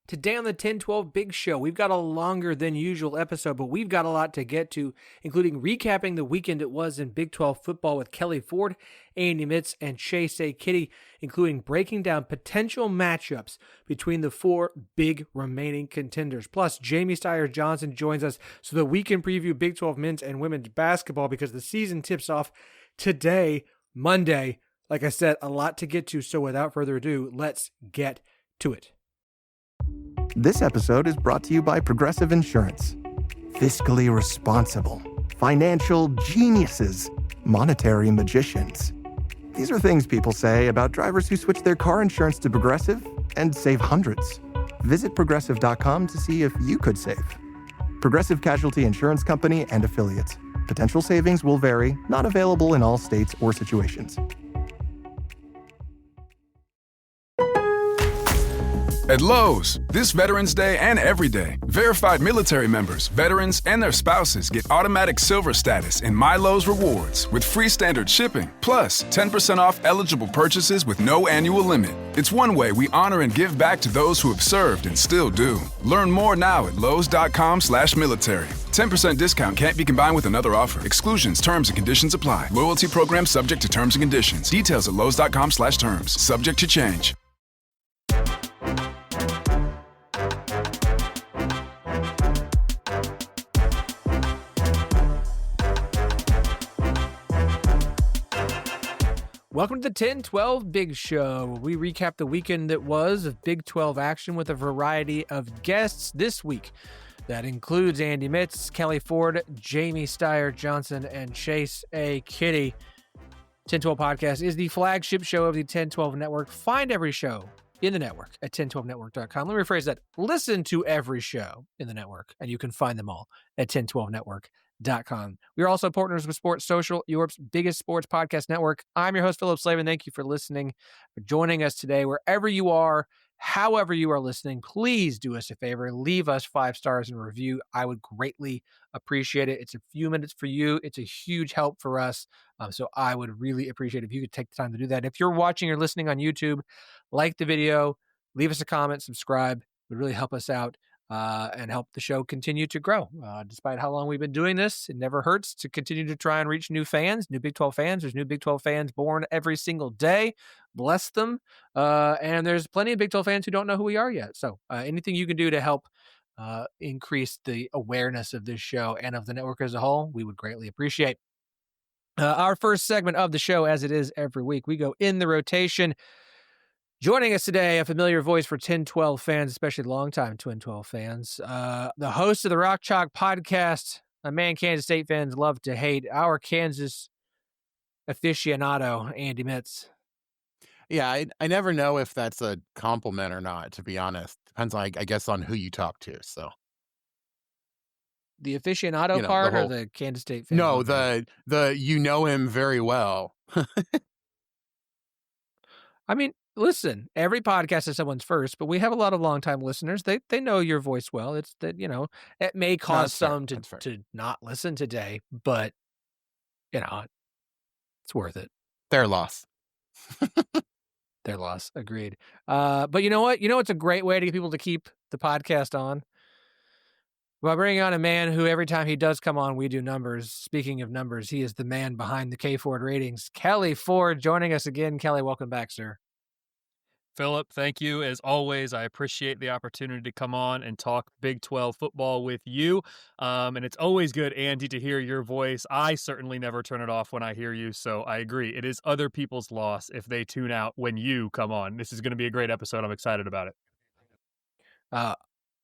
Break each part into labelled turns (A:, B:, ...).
A: Today on the 1012 Big Show, we've got a longer than usual episode, but we've got a lot to get to, including recapping the weekend it was in Big 12 football with Kelley Ford, Andy Mitz, and Chase A Kiddy, including breaking down potential matchups between the four big remaining contenders. Plus, Jamie Steyer-Johnson joins us so that we can preview Big 12 men's and women's basketball because the season tips off today, Monday. Like I said, a lot to get to, so without further ado, let's get to it.
B: This episode is brought to you by Progressive Insurance. Fiscally responsible, financial geniuses, monetary magicians. These are things people say about drivers who switch their car insurance to Progressive and save hundreds. Visit Progressive.com to see if you could save. Progressive Casualty Insurance Company and Affiliates. Potential savings will vary, not available in all states or situations.
C: At Lowe's, this Veterans Day and every day, verified military members, veterans, and their spouses get automatic silver status in My Lowe's Rewards with free standard shipping, plus 10% off eligible purchases with no annual limit. It's one way we honor and give back to those who have served and still do. Learn more now at lowes.com/military. 10% discount can't be combined with another offer. Exclusions, terms, and conditions apply. Loyalty program subject to terms and conditions. Details at lowes.com/terms. Subject to change.
A: Welcome to the 1012 Big Show. We recap the weekend that was of Big 12 action with a variety of guests this week. That includes Andy Mitz, Kelley Ford, Jamie Steyer-Johnson, and Chase A Kiddy. 1012 Podcast is the flagship show of the 1012 Network. Find every show in the network at 1012network.com. Let me rephrase that. Listen to every show in the network, and you can find them all at 1012network.com. We are also partners with Sports Social, Europe's biggest sports podcast network. I'm your host, Philip Slavin. Thank you for listening, for joining us today. Wherever you are, however you are listening, please do us a favor. Leave us 5 stars and review. I would greatly appreciate it. It's a few minutes for you. It's a huge help for us. So I would really appreciate it if you could take the time to do that. If you're watching or listening on YouTube, like the video, leave us a comment, subscribe. It would really help us out. And help the show continue to grow. Despite how long we've been doing this, it never hurts to continue to try and reach new fans, new Big 12 fans. There's new Big 12 fans born every single day. Bless them. And there's plenty of Big 12 fans who don't know who we are yet. So anything you can do to help increase the awareness of this show and of the network as a whole, we would greatly appreciate. Our first segment of the show, as it is every week, we go in the rotation. Joining us today, a familiar voice for 1012 fans, especially longtime 1012 fans, the host of the Rock Chalk podcast, a man Kansas State fans love to hate, our Kansas aficionado, Andy Mitz.
D: Yeah, I never know if that's a compliment or not, to be honest. Depends, I guess, on who you talk to, so.
A: The aficionado part or the Kansas State fan?
D: No, the you know him very well.
A: I mean, listen, every podcast is someone's first, but we have a lot of longtime listeners. They know your voice well. It's that, it may cause some to not listen today, but, it's worth it.
D: Their loss.
A: Their loss. Agreed. But you know what? It's a great way to get people to keep the podcast on. By bringing on a man who every time he does come on, we do numbers. Speaking of numbers, he is the man behind the K Ford ratings. Kelley Ford joining us again. Kelley, welcome back, sir.
E: Philip, thank you. As always, I appreciate the opportunity to come on and talk Big 12 football with you. And it's always good, Andy, to hear your voice. I certainly never turn it off when I hear you, so I agree. It is other people's loss if they tune out when you come on. This is going to be a great episode. I'm excited about it.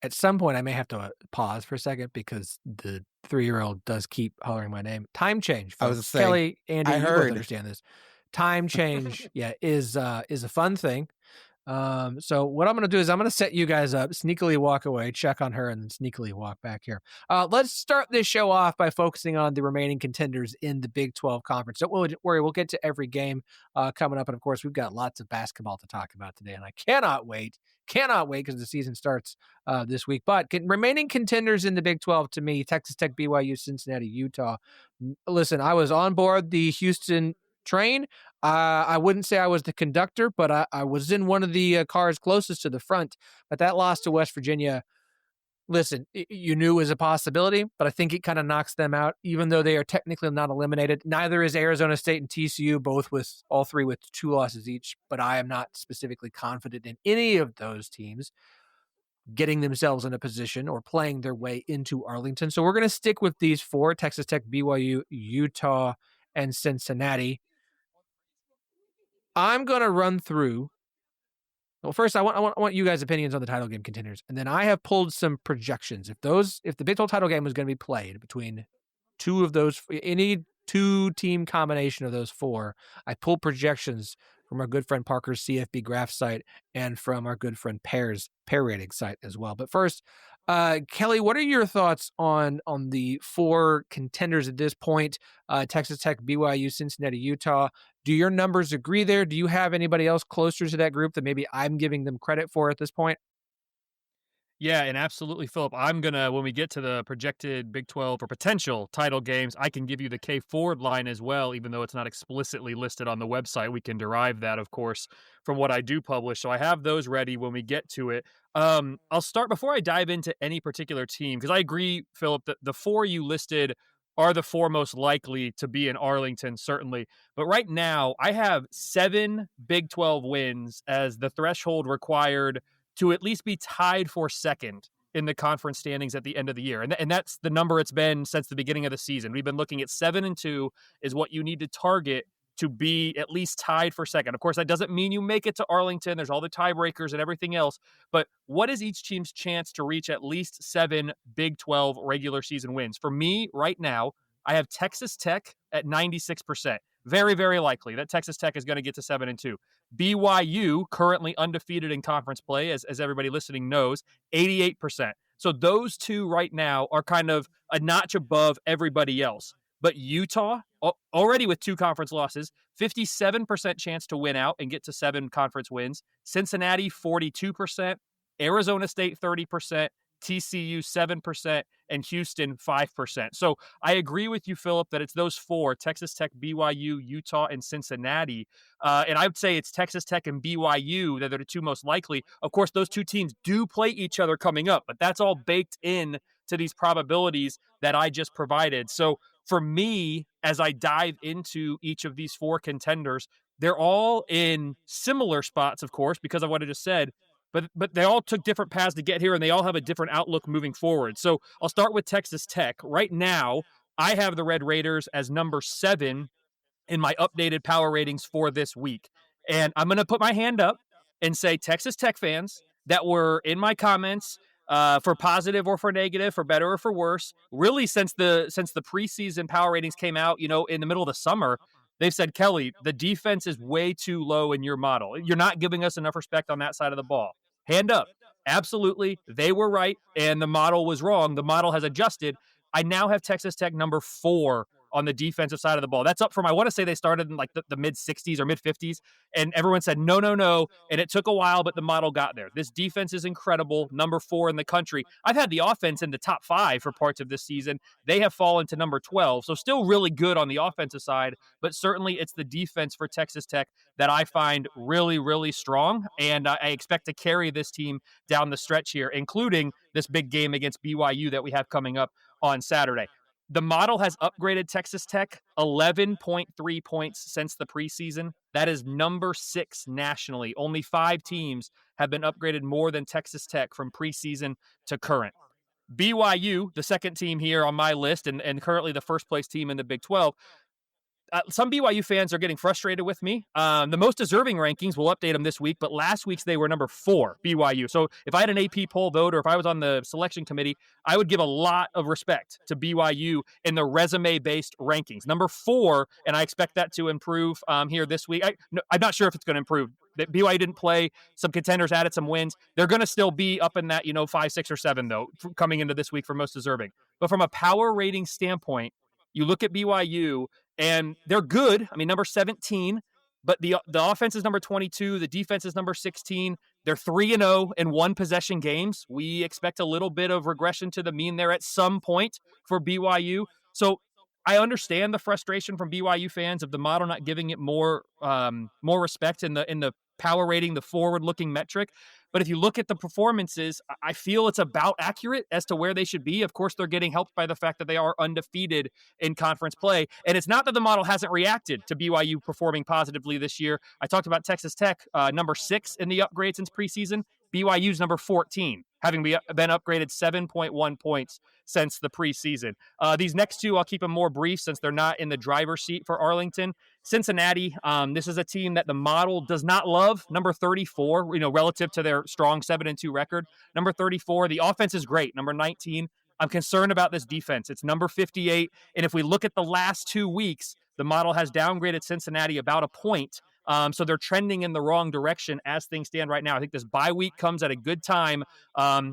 A: At some point, I may have to pause for a second because the 3-year-old does keep hollering my name. Time change. Folks.
D: I was saying,
A: Kelley, Andy,
D: I
A: you
D: heard.
A: both understand this. Time change, is a fun thing. So what I'm going to do is I'm going to set you guys up, sneakily walk away, check on her, and then sneakily walk back here. Let's start this show off by focusing on the remaining contenders in the Big 12 conference. Don't worry, we'll get to every game coming up. And of course, we've got lots of basketball to talk about today. And I cannot wait because the season starts this week. But remaining contenders in the Big 12 to me, Texas Tech, BYU, Cincinnati, Utah. Listen, I was on board the Houston train. I wouldn't say I was the conductor, but I was in one of the cars closest to the front. But that loss to West Virginia, listen, you knew it was a possibility, but I think it kind of knocks them out, even though they are technically not eliminated. Neither is Arizona State and TCU, all three with 2 losses each, but I am not specifically confident in any of those teams getting themselves in a position or playing their way into Arlington. So we're going to stick with these 4: Texas Tech, BYU, Utah, and Cincinnati. I'm going to run through. Well, first, I want you guys' opinions on the title game contenders, and then I have pulled some projections. If the Big 12 title game was going to be played between two of those, any 2-team combination of those 4, I pulled projections from our good friend Parker's CFB Graph site and from our good friend Pair Rating site as well. But first, Kelley, what are your thoughts on the 4 contenders at this point? Texas Tech, BYU, Cincinnati, Utah. Do your numbers agree there? Do you have anybody else closer to that group that maybe I'm giving them credit for at this point?
E: Yeah, and absolutely, Philip. I'm going to, when we get to the projected Big 12 or potential title games, I can give you the K Ford line as well, even though it's not explicitly listed on the website. We can derive that, of course, from what I do publish. So I have those ready when we get to it. I'll start before I dive into any particular team, because I agree, Philip, that the 4 you listed are the 4 most likely to be in Arlington, certainly. But right now, I have 7 Big 12 wins as the threshold required to at least be tied for second in the conference standings at the end of the year. And that's the number it's been since the beginning of the season. We've been looking at 7-2 is what you need to target to be at least tied for second. Of course, that doesn't mean you make it to Arlington. There's all the tiebreakers and everything else. But what is each team's chance to reach at least 7 Big 12 regular season wins? For me, right now, I have Texas Tech at 96%. Very, very likely that Texas Tech is going to get to 7-2. BYU, currently undefeated in conference play, as everybody listening knows, 88%. So those 2 right now are kind of a notch above everybody else. But Utah, already with 2 conference losses, 57% chance to win out and get to 7 conference wins. Cincinnati, 42%. Arizona State, 30%. TCU 7%, and Houston 5%. So I agree with you, Philip, that it's those 4, Texas Tech, BYU, Utah, and Cincinnati. And I would say it's Texas Tech and BYU that are the 2 most likely. Of course, those 2 teams do play each other coming up, but that's all baked in to these probabilities that I just provided. So for me, as I dive into each of these 4 contenders, they're all in similar spots, of course, because of what I just said. But they all took different paths to get here, and they all have a different outlook moving forward. So I'll start with Texas Tech. Right now, I have the Red Raiders as number 7 in my updated power ratings for this week. And I'm going to put my hand up and say, Texas Tech fans that were in my comments for positive or for negative, for better or for worse, really since the preseason power ratings came out, in the middle of the summer, they've said, Kelley, the defense is way too low in your model. You're not giving us enough respect on that side of the ball. Hand up. Absolutely. They were right, and the model was wrong. The model has adjusted. I now have Texas Tech number 4 on the defensive side of the ball. That's up from, I want to say they started in like the mid-60s or mid-50s, and everyone said, no, and it took a while, but the model got there. This defense is incredible, number 4 in the country. I've had the offense in the top 5 for parts of this season. They have fallen to number 12, so still really good on the offensive side, but certainly it's the defense for Texas Tech that I find really, really strong, and I expect to carry this team down the stretch here, including this big game against BYU that we have coming up on Saturday. The model has upgraded Texas Tech 11.3 points since the preseason. That is number 6 nationally. Only 5 teams have been upgraded more than Texas Tech from preseason to current. BYU, the second team here on my list, and currently the first place team in the Big 12, some BYU fans are getting frustrated with me. The most deserving rankings, we'll update them this week, but last week's they were number 4, BYU. So if I had an AP poll vote or if I was on the selection committee, I would give a lot of respect to BYU in the resume-based rankings. Number 4, and I expect that to improve here this week. I'm not sure if it's going to improve. BYU didn't play. Some contenders added some wins. They're going to still be up in that 5, 6, or 7, though, coming into this week for most deserving. But from a power rating standpoint, you look at BYU, and they're good. I mean, number 17, but the offense is number 22. The defense is number 16. They're 3-0 in one-possession games. We expect a little bit of regression to the mean there at some point for BYU. So I understand the frustration from BYU fans of the model not giving it more respect in the power rating, the forward-looking metric. But if you look at the performances, I feel it's about accurate as to where they should be. Of course, they're getting helped by the fact that they are undefeated in conference play. And it's not that the model hasn't reacted to BYU performing positively this year. I talked about Texas Tech, number 6 in the upgrade since preseason. BYU's number 14, having been upgraded 7.1 points since the preseason. These next two, I'll keep them more brief since they're not in the driver's seat for Arlington. Cincinnati, this is a team that the model does not love. Number 34, relative to their strong 7-2 record. Number 34, the offense is great. Number 19, I'm concerned about this defense. It's number 58. And if we look at the last 2 weeks, the model has downgraded Cincinnati about a point. So they're trending in the wrong direction as things stand right now. I think this bye week comes at a good time.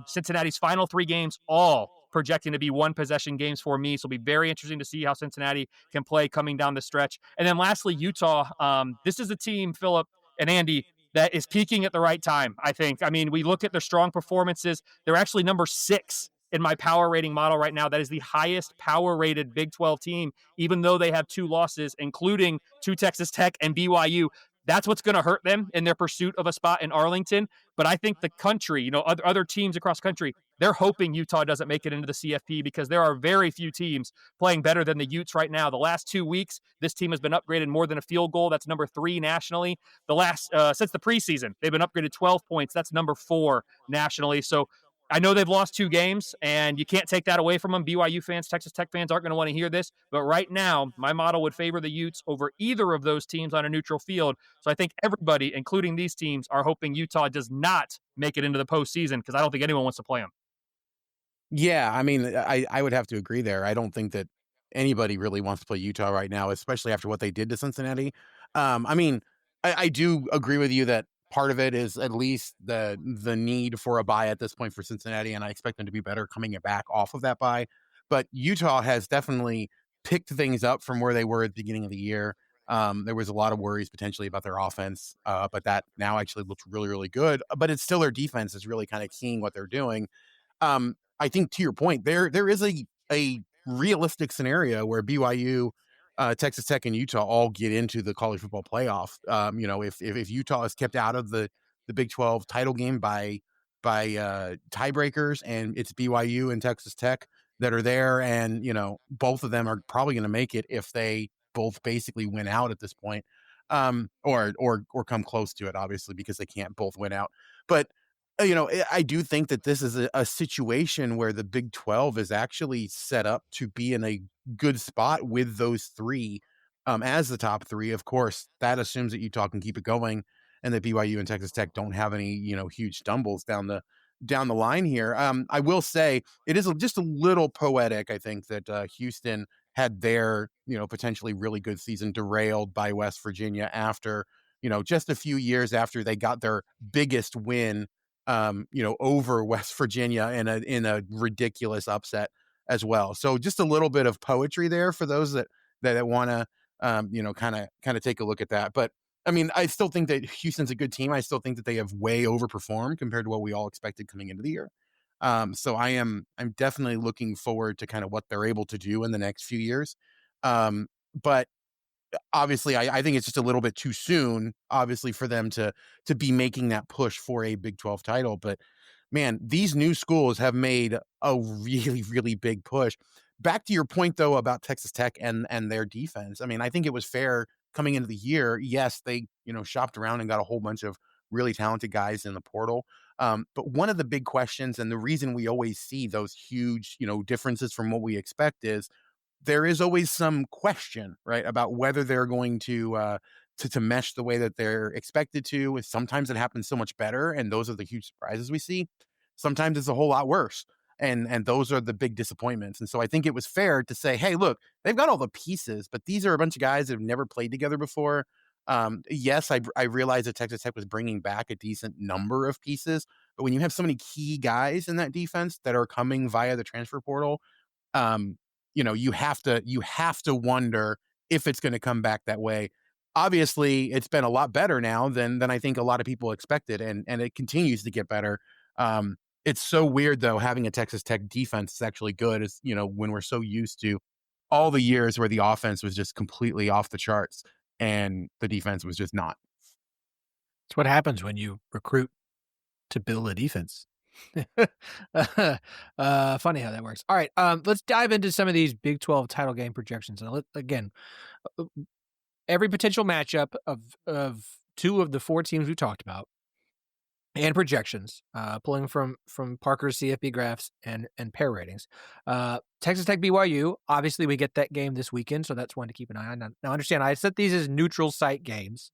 E: Cincinnati's final 3 games, all projecting to be 1-possession games for me. So it'll be very interesting to see how Cincinnati can play coming down the stretch. And then lastly, Utah. This is a team, Philip and Andy, that is peaking at the right time, I think. I mean, we look at their strong performances. They're actually number 6 in my power rating model right now. That is the highest power rated Big 12 team, even though they have 2 losses, including to Texas Tech and BYU. That's what's going to hurt them in their pursuit of a spot in Arlington. But I think the country, other teams across country, they're hoping Utah doesn't make it into the CFP because there are very few teams playing better than the Utes right now. The last 2 weeks, this team has been upgraded more than a field goal. That's number 3 nationally. Since the preseason, they've been upgraded 12 points. That's number 4 nationally. So I know they've lost 2 games, and you can't take that away from them. BYU fans, Texas Tech fans aren't going to want to hear this. But right now, my model would favor the Utes over either of those teams on a neutral field. So I think everybody, including these teams, are hoping Utah does not make it into the postseason because I don't think anyone wants to play them.
D: Yeah, I mean, I would have to agree there. I don't think that anybody really wants to play Utah right now, especially after what they did to Cincinnati. I mean, I do agree with you that part of it is at least the need for a bye at this point for Cincinnati, and I expect them to be better coming back off of that bye. But Utah has definitely picked things up from where they were at the beginning of the year. There was a lot of worries potentially about their offense, but that now actually looks really, really good. But it's still their defense is really kind of keying what they're doing. I think to your point, there is a realistic scenario where BYU, Texas Tech, and Utah all get into the college football playoff. If Utah is kept out of the Big 12 title game by tiebreakers, and it's BYU and Texas Tech that are there, and both of them are probably going to make it if they both basically win out at this point, or come close to it, obviously, because they can't both win out. But I do think that this is a situation where the Big 12 is actually set up to be in a good spot with those 3 as the top 3. Of course, that assumes that Utah can keep it going and that BYU and Texas Tech don't have any, huge stumbles down the line here. I will say it is just a little poetic, I think, that Houston had their, potentially really good season derailed by West Virginia after, just a few years after they got their biggest win over West Virginia in a ridiculous upset as well. So just a little bit of poetry there for those that want to, kind of take a look at that. But I mean, I still think that Houston's a good team. I still think that they have way overperformed compared to what we all expected coming into the year. So I'm definitely looking forward to kind of what they're able to do in the next few years. But obviously, I think it's just a little bit too soon, obviously, for them to be making that push for a Big 12 title. But man, these new schools have made a really, really big push. Back to your point, though, about Texas Tech and their defense. I mean, I think it was fair coming into the year. Yes, they, shopped around and got a whole bunch of really talented guys in the portal. But one of the big questions, and the reason we always see those huge, differences from what we expect, is there is always some question, right, about whether they're going to mesh the way that they're expected to. Sometimes it happens so much better, and those are the huge surprises we see. Sometimes it's a whole lot worse, and those are the big disappointments. And so I think it was fair to say, hey, look, they've got all the pieces, but these are a bunch of guys that have never played together before. Yes, I realize that Texas Tech was bringing back a decent number of pieces, but when you have so many key guys in that defense that are coming via the transfer portal, you have to wonder if it's going to come back that way. Obviously, it's been a lot better now than I think a lot of people expected, and it continues to get better. It's so weird, though, having a Texas Tech defense is actually good, when we're so used to all the years where the offense was just completely off the charts and the defense was just not.
A: It's what happens when you recruit to build a defense. Funny how that works. All right, let's dive into some of these Big 12 title game projections. And again, every potential matchup of two of the four teams we talked about and projections, pulling from Parker's CFB graphs and pair ratings. Texas Tech BYU, obviously we get that game this weekend, so that's one to keep an eye on. Now understand, I set these as neutral site games.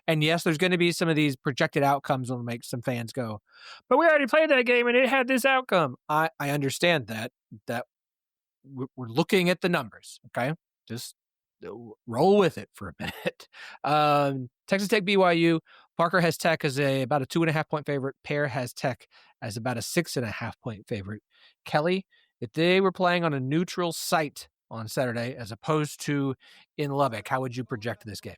A: And yes, there's going to be some of these projected outcomes that will make some fans go, but we already played that game and it had this outcome. I understand that we're looking at the numbers. Okay. Just roll with it for a minute. Texas Tech BYU, Parker has Tech as about a 2.5 point favorite. Pair has Tech as about a 6.5 point favorite. Kelley, if they were playing on a neutral site on Saturday as opposed to in Lubbock, how would you project this game?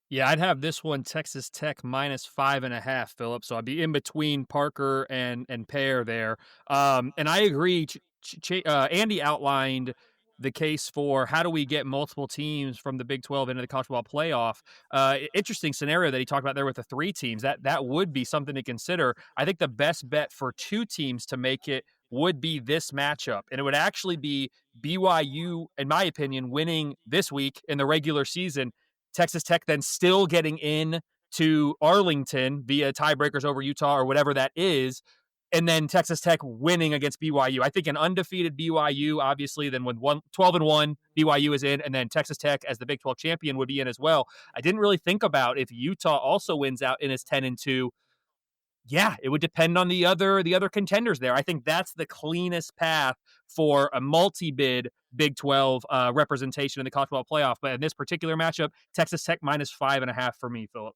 E: Yeah, I'd have this one Texas Tech -5.5, Philip. So I'd be in between Parker and Pear there. And I agree. Andy outlined the case for how do we get multiple teams from the Big 12 into the college football playoff. Interesting scenario that he talked about there with the 3 teams. That would be something to consider. I think the best bet for 2 teams to make it would be this matchup. And it would actually be BYU, in my opinion, winning this week in the regular season. Texas Tech then still getting in to Arlington via tiebreakers over Utah or whatever that is, and then Texas Tech winning against BYU. I think an undefeated BYU, obviously, then with 12-1, BYU is in, and then Texas Tech as the Big 12 champion would be in as well. I didn't really think about if Utah also wins out and is 10-2. Yeah, it would depend on the other contenders there. I think that's the cleanest path for a multi-bid Big 12 representation in the college football playoff. But in this particular matchup, Texas Tech -5.5 for me, Philip.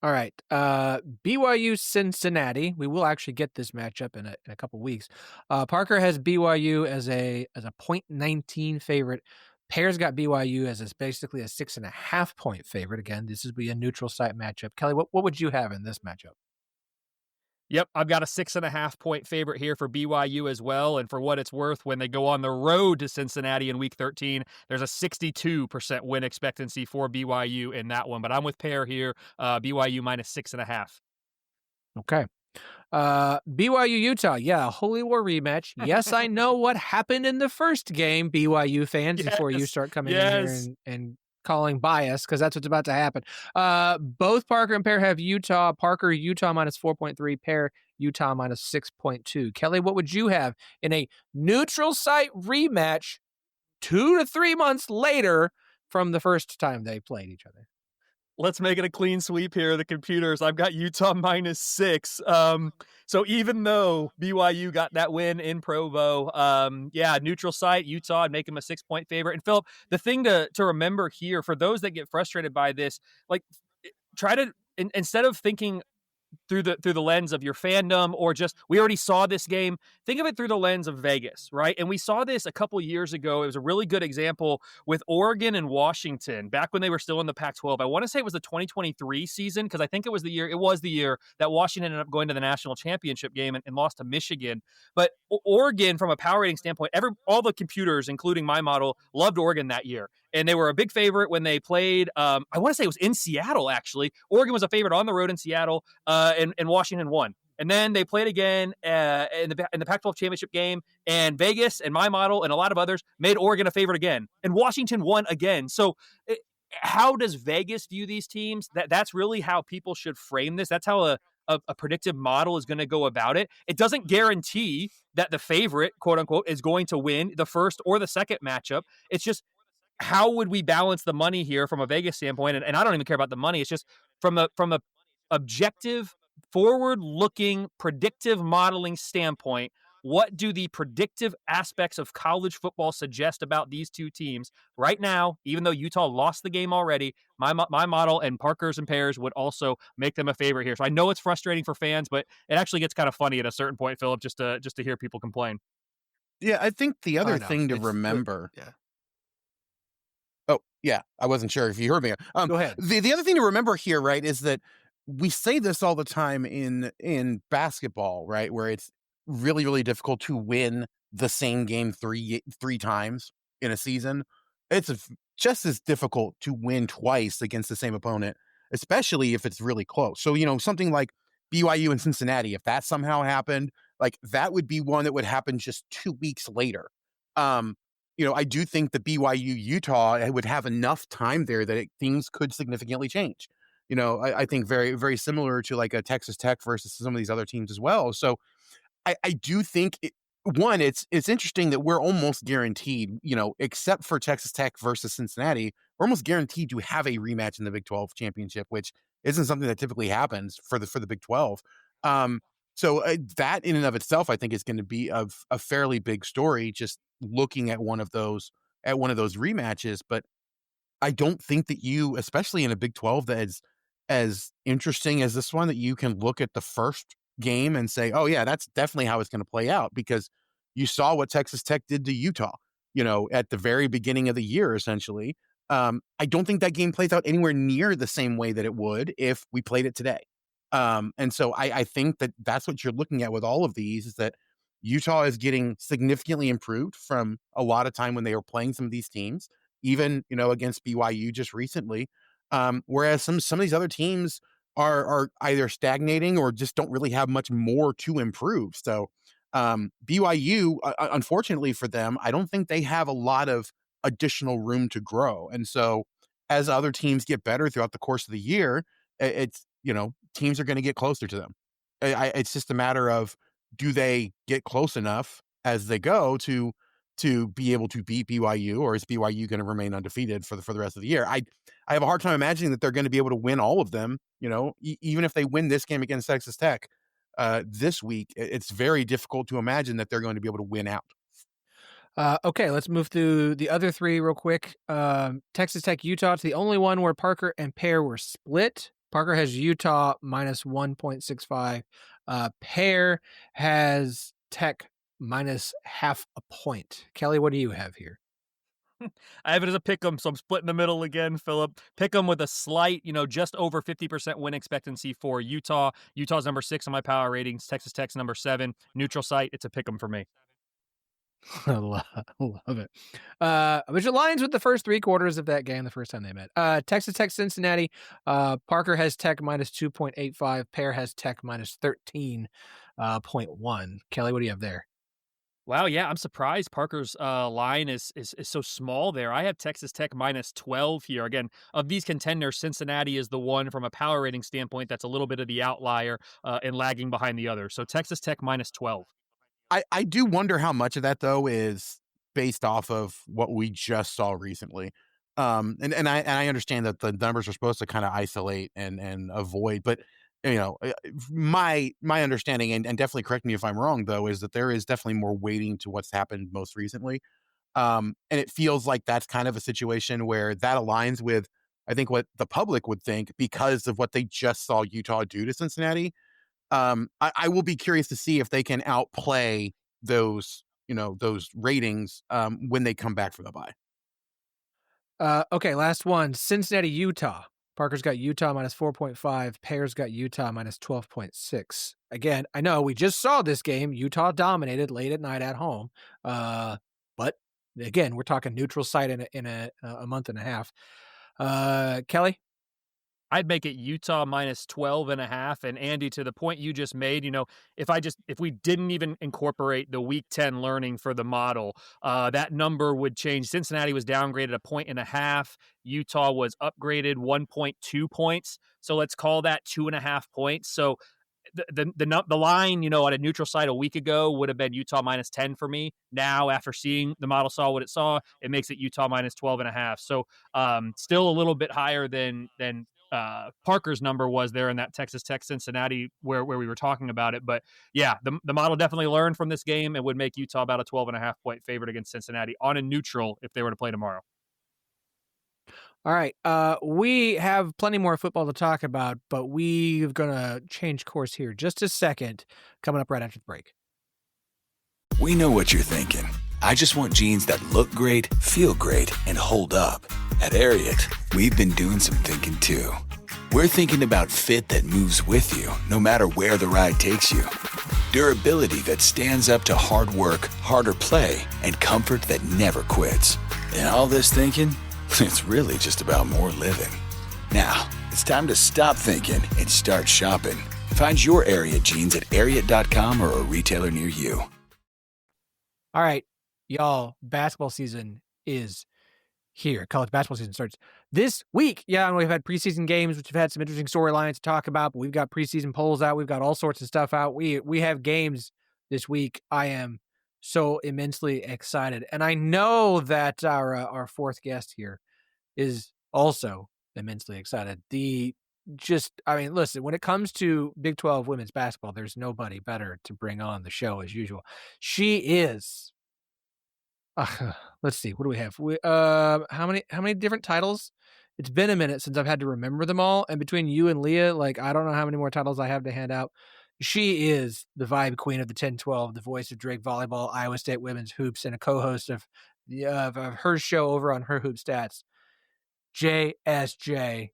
A: All right, BYU Cincinnati. We will actually get this matchup in a couple weeks. Parker has BYU as a 0.19 favorite. Pear's got BYU as basically a 6.5 point favorite. Again, this would be a neutral site matchup. Kelley, what would you have in this matchup?
E: Yep, I've got a 6.5 point favorite here for BYU as well. And for what it's worth, when they go on the road to Cincinnati in week 13, there's a 62% win expectancy for BYU in that one. But I'm with Pear here, BYU -6.5.
A: Okay. BYU Utah. Yeah, Holy War rematch. Yes, I know what happened in the first game, BYU fans, before you start coming in here and calling bias, because that's what's about to happen. Both Parker and Pear have Utah. Parker, Utah -4.3. Pear, Utah -6.2. Kelley, what would you have in a neutral site rematch 2 to 3 months later from the first time they played each other?
E: Let's make it a clean sweep here. The computers, I've got Utah -6. So even though BYU got that win in Provo, neutral site, Utah, I'd make them a 6-point favorite. And Philip, the thing to remember here, for those that get frustrated by this, like, try to, instead of thinking through the lens of your fandom or just, we already saw this game, think of it through the lens of Vegas, right? And we saw this a couple years ago. It was a really good example with Oregon and Washington back when they were still in the Pac-12. I want to say it was the 2023 season, because I think it was the year that Washington ended up going to the national championship game and lost to Michigan. But Oregon, from a power rating standpoint, all the computers, including my model, loved Oregon that year. And they were a big favorite when they played, I want to say it was in Seattle, actually. Oregon was a favorite on the road in Seattle, and Washington won. And then they played again in the Pac-12 championship game, and Vegas and my model and a lot of others made Oregon a favorite again. And Washington won again. So how does Vegas view these teams? That's really how people should frame this. That's how a predictive model is going to go about it. It doesn't guarantee that the favorite, quote unquote, is going to win the first or the second matchup. It's just, how would we balance the money here from a Vegas standpoint? And I don't even care about the money. It's just from a objective, forward-looking, predictive modeling standpoint, what do the predictive aspects of college football suggest about these two teams right now? Even though Utah lost the game already, my model and Parker's and Pear's would also make them a favorite here. So I know it's frustrating for fans, but it actually gets kind of funny at a certain point, Philip, just to hear people complain.
D: Yeah, I think the other thing to remember. Oh, yeah. I wasn't sure if you heard me.
A: Go ahead.
D: The other thing to remember here, right, is that we say this all the time in basketball, right, where it's really, really difficult to win the same game three times in a season, it's just as difficult to win twice against the same opponent, especially if it's really close. So, something like BYU and Cincinnati, if that somehow happened, like that would be one that would happen just 2 weeks later. I do think the BYU Utah would have enough time there that things could significantly change. I think very, very similar to like a Texas Tech versus some of these other teams as well. So I do think it's interesting that we're almost guaranteed, except for Texas Tech versus Cincinnati, we're almost guaranteed to have a rematch in the Big 12 championship, which isn't something that typically happens for the Big 12. So that in and of itself, I think is going to be a fairly big story, just looking at one of those rematches. But I don't think that you, especially in a Big 12 that is as interesting as this one, that you can look at the first game and say, oh yeah, that's definitely how it's going to play out, because you saw what Texas Tech did to Utah, at the very beginning of the year, essentially. I don't think that game plays out anywhere near the same way that it would if we played it today. And so I think that that's what you're looking at with all of these, is that Utah is getting significantly improved from a lot of time when they were playing some of these teams, even, against BYU just recently. Whereas some of these other teams are either stagnating or just don't really have much more to improve. So BYU, unfortunately for them, I don't think they have a lot of additional room to grow. And so as other teams get better throughout the course of the year, it's, teams are going to get closer to them. It's just a matter of, do they get close enough as they go to be able to beat BYU, or is BYU going to remain undefeated for the rest of the year? I have a hard time imagining that they're going to be able to win all of them. Even if they win this game against Texas Tech this week, it's very difficult to imagine that they're going to be able to win out.
A: Okay, let's move through the other three real quick. Texas Tech, Utah. It's the only one where Parker and Pear were split. Parker has Utah minus 1.65. Pear has Tech minus half a point. Kelley, what do you have here?
E: I have it as a pick'em, so I'm split in the middle again, Philip. Pick'em with a slight, just over 50% win expectancy for Utah. Utah's number 6 on my power ratings. Texas Tech's number 7. Neutral site. It's a pick'em for me.
A: I love it. Which aligns with the first 3 quarters of that game the first time they met. Texas Tech, Cincinnati. Parker has Tech minus 2.85. Pear has Tech minus 13.1. Kelley, what do you have there?
E: Wow, yeah, I'm surprised Parker's line is so small there. I have Texas Tech minus 12 here. Again, of these contenders, Cincinnati is the one from a power rating standpoint that's a little bit of the outlier and lagging behind the others. So Texas Tech minus 12.
D: I do wonder how much of that, though, is based off of what we just saw recently. And I understand that the numbers are supposed to kind of isolate and avoid, but my understanding, and definitely correct me if I'm wrong, though, is that there is definitely more weighting to what's happened most recently. And it feels like that's kind of a situation where that aligns with, I think, what the public would think because of what they just saw Utah do to Cincinnati. I will be curious to see if they can outplay those ratings when they come back from the bye.
A: Okay, last one. Cincinnati, Utah. Parker's got Utah minus 4.5. Pear's got Utah minus 12.6. Again, I know we just saw this game. Utah dominated late at night at home. But again, we're talking neutral site in a month and a half. Kelley?
E: I'd make it Utah minus 12.5. And Andy, to the point you just made, if we didn't even incorporate the week 10 learning for the model, that number would change. Cincinnati was downgraded 1.5. Utah was upgraded 1.2 points. So let's call that 2.5 points. So the line, at a neutral site a week ago would have been Utah minus 10 for me. Now, after seeing the model saw what it saw, it makes it Utah minus 12.5. So still a little bit higher than Parker's number was there in that Texas Tech Cincinnati where we were talking about it. But yeah, the model definitely learned from this game and would make Utah about a 12.5 point favorite against Cincinnati on a neutral if they were to play tomorrow.
A: All right. We have plenty more football to talk about, but we're going to change course here just a second, coming up right after the break.
F: We know what you're thinking. I just want jeans that look great, feel great, and hold up. At Ariat, we've been doing some thinking too. We're thinking about fit that moves with you, no matter where the ride takes you. Durability that stands up to hard work, harder play, and comfort that never quits. And all this thinking, it's really just about more living. Now, it's time to stop thinking and start shopping. Find your Ariat jeans at Ariat.com or a retailer near you.
A: All right, y'all, basketball season is here. College basketball season starts this week. Yeah, and we've had preseason games, which have had some interesting storylines to talk about, but we've got preseason polls out. We've got all sorts of stuff out. We have games this week. I am so immensely excited. And I know that our fourth guest here is also immensely excited. Listen, when it comes to Big 12 women's basketball, there's nobody better to bring on the show as usual. She is let's see. What do we have? How many different titles? It's been a minute since I've had to remember them all. And between you and Leah, I don't know how many more titles I have to hand out. She is the vibe queen of the 10-12, the voice of Drake Volleyball, Iowa State women's hoops, and a co-host of her show over on Her Hoop Stats. JSJ,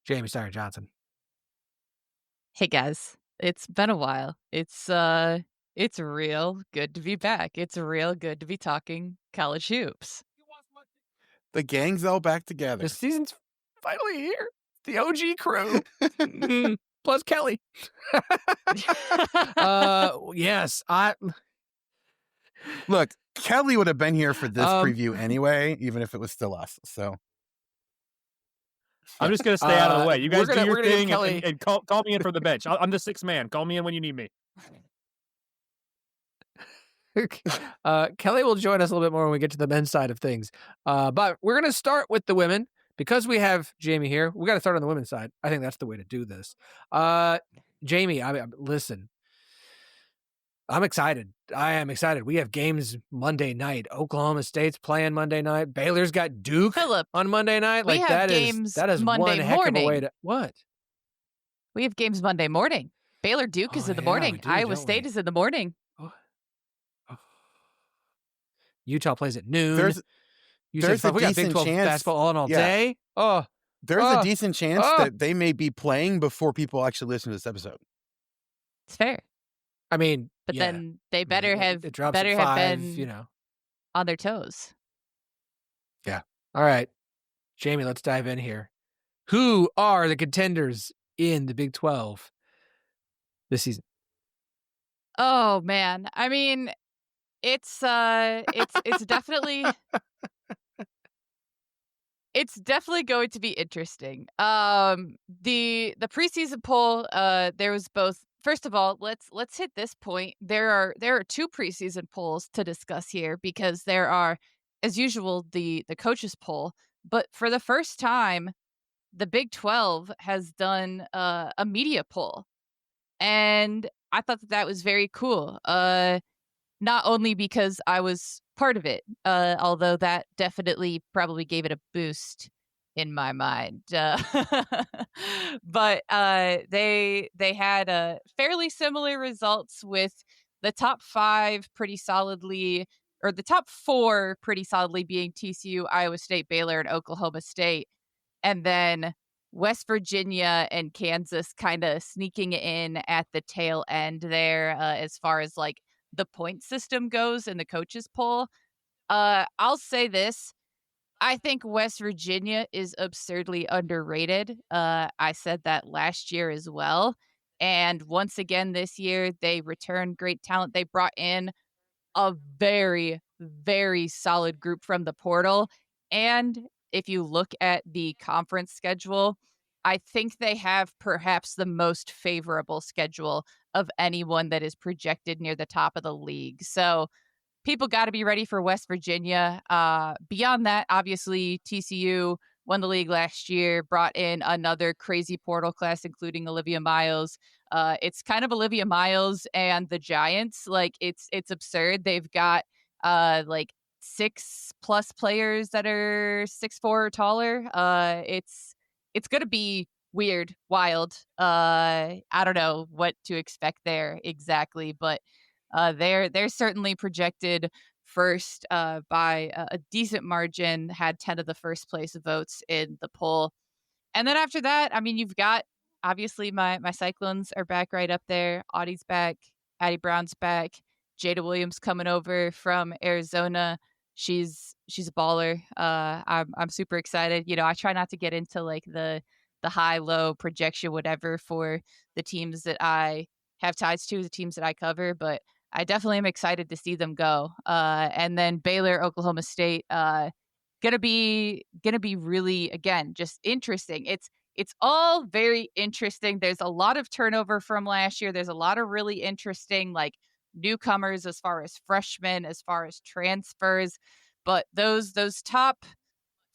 A: Jamie Steyer-Johnson.
G: Hey guys, it's been a while. It's real good to be back. It's real good to be talking college hoops.
D: The gang's all back together.
A: The season's finally here. The OG crew. Plus Kelley. Yes.
D: Look, Kelley would have been here for this preview anyway, even if it was still us. So
E: I'm just going to stay out of the way. You guys do your thing
A: and
E: call me in from the bench. I'm the sixth man. Call me in when you need me.
A: Kelley will join us a little bit more when we get to the men's side of things. But we're going to start with the women. Because we have Jamie here, we got to start on the women's side. I think that's the way to do this. Jamie, listen. I'm excited. I am excited. We have games Monday night. Oklahoma State's playing Monday night. Baylor's got Duke on Monday night.
G: We have games
A: that is
G: Monday
A: one heck
G: morning.
A: of a way to what?
G: We have games Monday morning. Baylor Duke is in the morning. Iowa State is in the morning.
A: Utah plays at noon.
D: There's a
A: we got Big
D: decent
A: 12
D: chance
A: basketball on all day.
D: There's a decent chance that they may be playing before people actually listen to this episode.
G: It's fair.
A: I mean,
G: but then they better have
A: it drops
G: better
A: at
G: have
A: 5,
G: been on their toes.
A: Yeah. All right, Jamie, let's dive in here. Who are the contenders in the Big 12 this season?
G: Oh man, I mean, it's definitely it's definitely going to be interesting. The preseason poll, there was both. First of all, let's hit this point. There are 2 preseason polls to discuss here because there are, as usual, the coaches poll, but for the first time, the Big 12 has done a media poll, and I thought that was very cool. Not only because I was part of it, although that definitely probably gave it a boost in my mind. But they had fairly similar results with the top 5 pretty solidly, or the top 4 pretty solidly being TCU, Iowa State, Baylor, and Oklahoma State. And then West Virginia and Kansas kind of sneaking in at the tail end there as far as the point system goes in the coaches poll. I'll say this. I think West Virginia is absurdly underrated. I said that last year as well. And once again this year, they returned great talent. They brought in a very, very solid group from the portal. And if you look at the conference schedule, I think they have perhaps the most favorable schedule of anyone that is projected near the top of the league. So people got to be ready for West Virginia. Beyond that, obviously, TCU won the league last year, brought in another crazy portal class, including Olivia Miles. It's kind of Olivia Miles and the Giants. It's absurd. They've got 6+ players that are 6'4" or taller. It's going to be weird, wild. I don't know what to expect there exactly, but they're certainly projected first by a decent margin, had 10 of the first place votes in the poll. And then after that, I mean, you've got, obviously, my Cyclones are back right up there. Audie's back. Addie Brown's back. Jada Williams coming over from Arizona. she's a baller. I'm super excited. I try not to get into like the high low projection whatever for the teams that I have ties to, the teams that I cover, but I definitely am excited to see them go. And then Baylor, Oklahoma State, gonna be really, again, just interesting. It's all very interesting. There's a lot of turnover from last year. There's a lot of really interesting like newcomers as far as freshmen, as far as transfers. But those top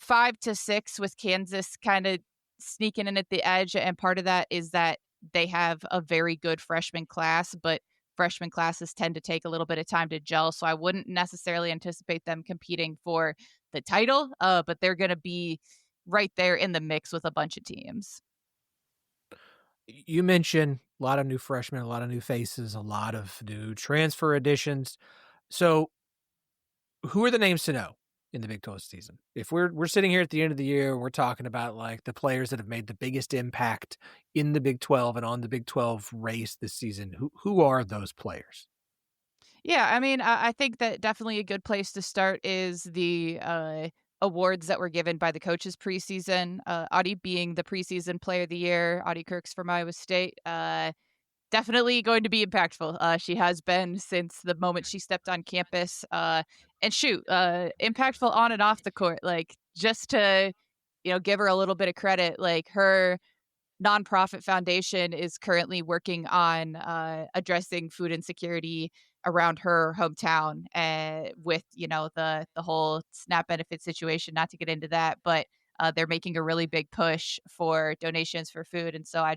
G: 5 to 6 with Kansas kind of sneaking in at the edge, and part of that is that they have a very good freshman class, but freshman classes tend to take a little bit of time to gel, so I wouldn't necessarily anticipate them competing for the title, but they're going to be right there in the mix with a bunch of teams.
A: You mentioned a lot of new freshmen, a lot of new faces, a lot of new transfer additions. So who are the names to know in the Big 12 season? If we're sitting here at the end of the year and we're talking about like the players that have made the biggest impact in the Big 12 and on the Big 12 race this season, who are those players?
G: Yeah, I mean, I think that definitely a good place to start is the awards that were given by the coaches preseason. Audie being the preseason player of the year, Audie Kirks from Iowa State. Definitely going to be impactful. She has been since the moment she stepped on campus. And shoot, impactful on and off the court. Like, just to, give her a little bit of credit, like her nonprofit foundation is currently working on addressing food insecurity around her hometown, with the whole SNAP benefit situation. Not to get into that, but they're making a really big push for donations for food, and so I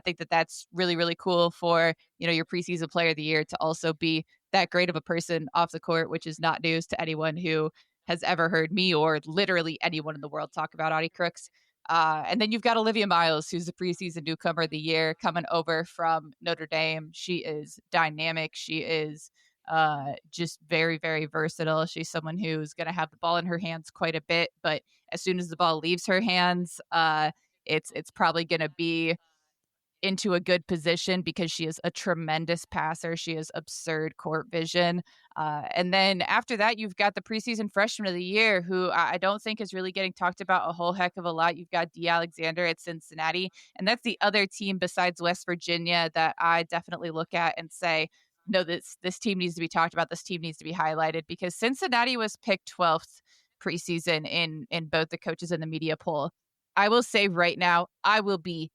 G: think that that's really really cool for your preseason player of the year to also be that great of a person off the court, which is not news to anyone who has ever heard me or literally anyone in the world talk about Audie Crooks. And then you've got Olivia Miles, who's the preseason newcomer of the year, coming over from Notre Dame. She is dynamic. She is just very, very versatile. She's someone who's going to have the ball in her hands quite a bit, but as soon as the ball leaves her hands, it's probably going to be into a good position because she is a tremendous passer. She has absurd court vision. And then after that, you've got the preseason freshman of the year, who I don't think is really getting talked about a whole heck of a lot. You've got D. Alexander at Cincinnati. And that's the other team besides West Virginia that I definitely look at and say, no, this team needs to be talked about. This team needs to be highlighted, because Cincinnati was picked 12th preseason in both the coaches and the media poll. I will say right now, I will be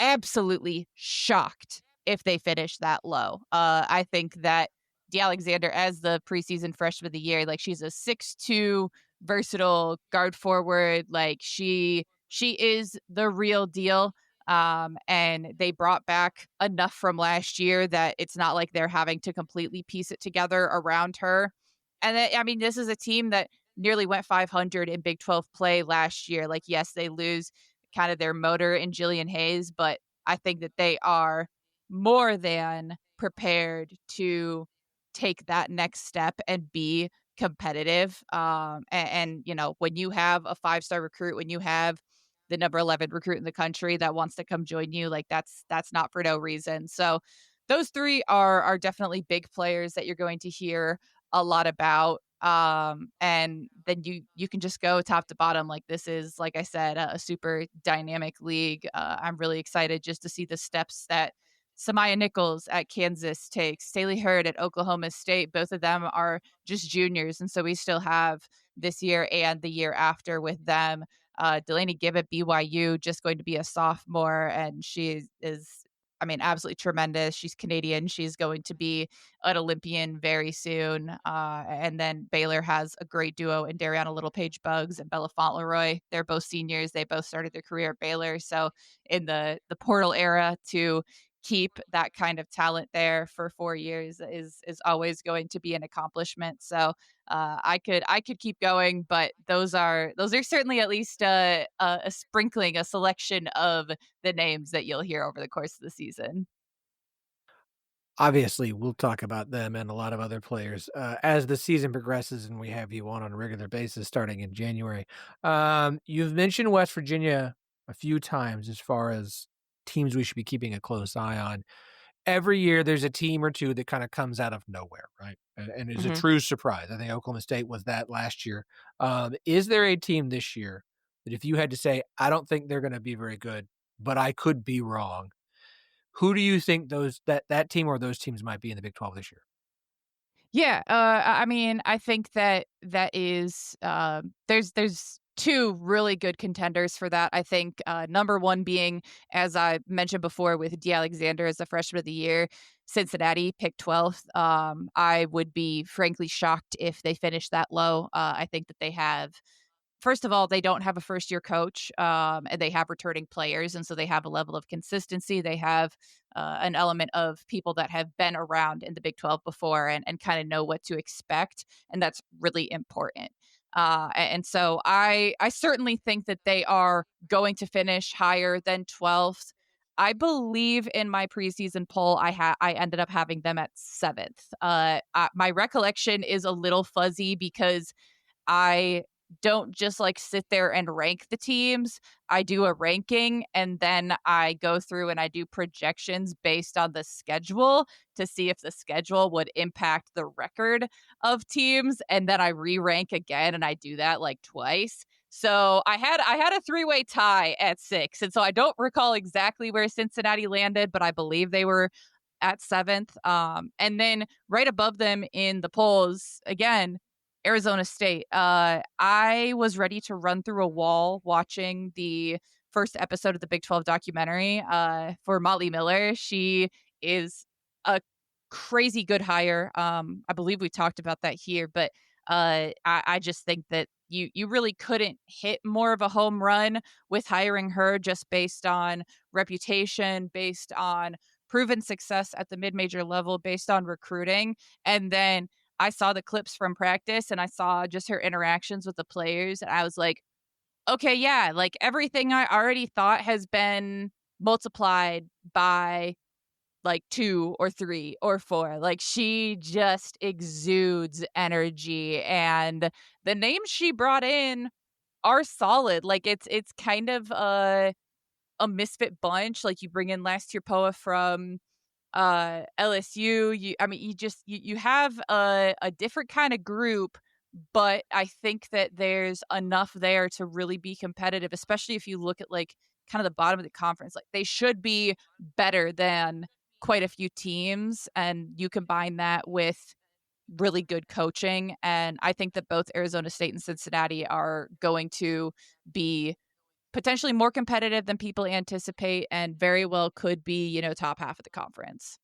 G: absolutely shocked if they finish that low. I think that DeAlexander, as the preseason freshman of the year, like, she's a 6'2" versatile guard forward. Like, she is the real deal. And they brought back enough from last year that it's not like they're having to completely piece it together around her. And I mean, this is a team that nearly went 500 in Big 12 play last year. Like, yes, they lose kind of their motor in Jillian Hayes, but I think that they are more than prepared to take that next step and be competitive. And when you have a 5-star recruit, when you have the number 11 recruit in the country that wants to come join you, like, that's not for no reason. So those three are definitely big players that you're going to hear a lot about. And then you can just go top to bottom. Like, this is, like I said, a super dynamic league. I'm really excited just to see the steps that Samaya Nichols at Kansas takes, Staley Hurd at Oklahoma State. Both of them are just juniors, and so we still have this year and the year after with them. Delaney Gibb at BYU, just going to be a sophomore, and she is, I mean, absolutely tremendous. She's Canadian. She's going to be an Olympian very soon. And then Baylor has a great duo in Dariana Little-Page Buggs and Bella Fauntleroy. They're both seniors. They both started their career at Baylor. So in the portal era, to keep that kind of talent there for 4 years is always going to be an accomplishment. So I could keep going, but those are certainly at least a sprinkling, a selection of the names that you'll hear over the course of the season.
A: Obviously, we'll talk about them and a lot of other players as the season progresses and we have you on a regular basis starting in January. You've mentioned West Virginia a few times as far as teams we should be keeping a close eye on. every year there's a team or two that kind of comes out of nowhere, right? And is a
G: Mhm.
A: true surprise. I think Oklahoma State was that last year. Is there a team this year that if you had to say, I don't think they're going to be very good, but I could be wrong, who do you think that team or those teams might be in the Big 12 this year?
G: Yeah, I mean, I think that is there's two really good contenders for that. I think number one being, as I mentioned before, with D. Alexander as the freshman of the year, Cincinnati picked 12th. I would be frankly shocked if they finished that low. I think that they have. First of all, they don't have a first year coach, and they have returning players. And so they have a level of consistency. They have an element of people that have been around in the Big 12 before and kind of know what to expect. And that's really important. And so I certainly think that they are going to finish higher than 12th. I believe in my preseason poll, I ended up having them at 7th. My recollection is a little fuzzy because I don't just like sit there and rank the teams. I do a ranking and then I go through and I do projections based on the schedule to see if the schedule would impact the record of teams. And then I re-rank again and I do that like twice. So I had a three-way tie at 6. And so I don't recall exactly where Cincinnati landed, but I believe they were at 7th. And then right above them in the polls, again, Arizona State. I was ready to run through a wall watching the first episode of the Big 12 documentary for Molly Miller. She is a crazy good hire. I believe we talked about that here, but I just think that you really couldn't hit more of a home run with hiring her just based on reputation, based on proven success at the mid-major level, based on recruiting. And then I saw the clips from practice and I saw just her interactions with the players. And I was like, okay, yeah, like everything I already thought has been multiplied by like 2 or 3 or 4. Like she just exudes energy and the names she brought in are solid. Like it's kind of a misfit bunch. Like you bring in last year Poa from LSU. You have a different kind of group, but I think that there's enough there to really be competitive, especially if you look at like kind of the bottom of the conference. Like they should be better than quite a few teams, and you combine that with really good coaching, and I think that both Arizona State and Cincinnati are going to be potentially more competitive than people anticipate and very well could be, top half of the conference.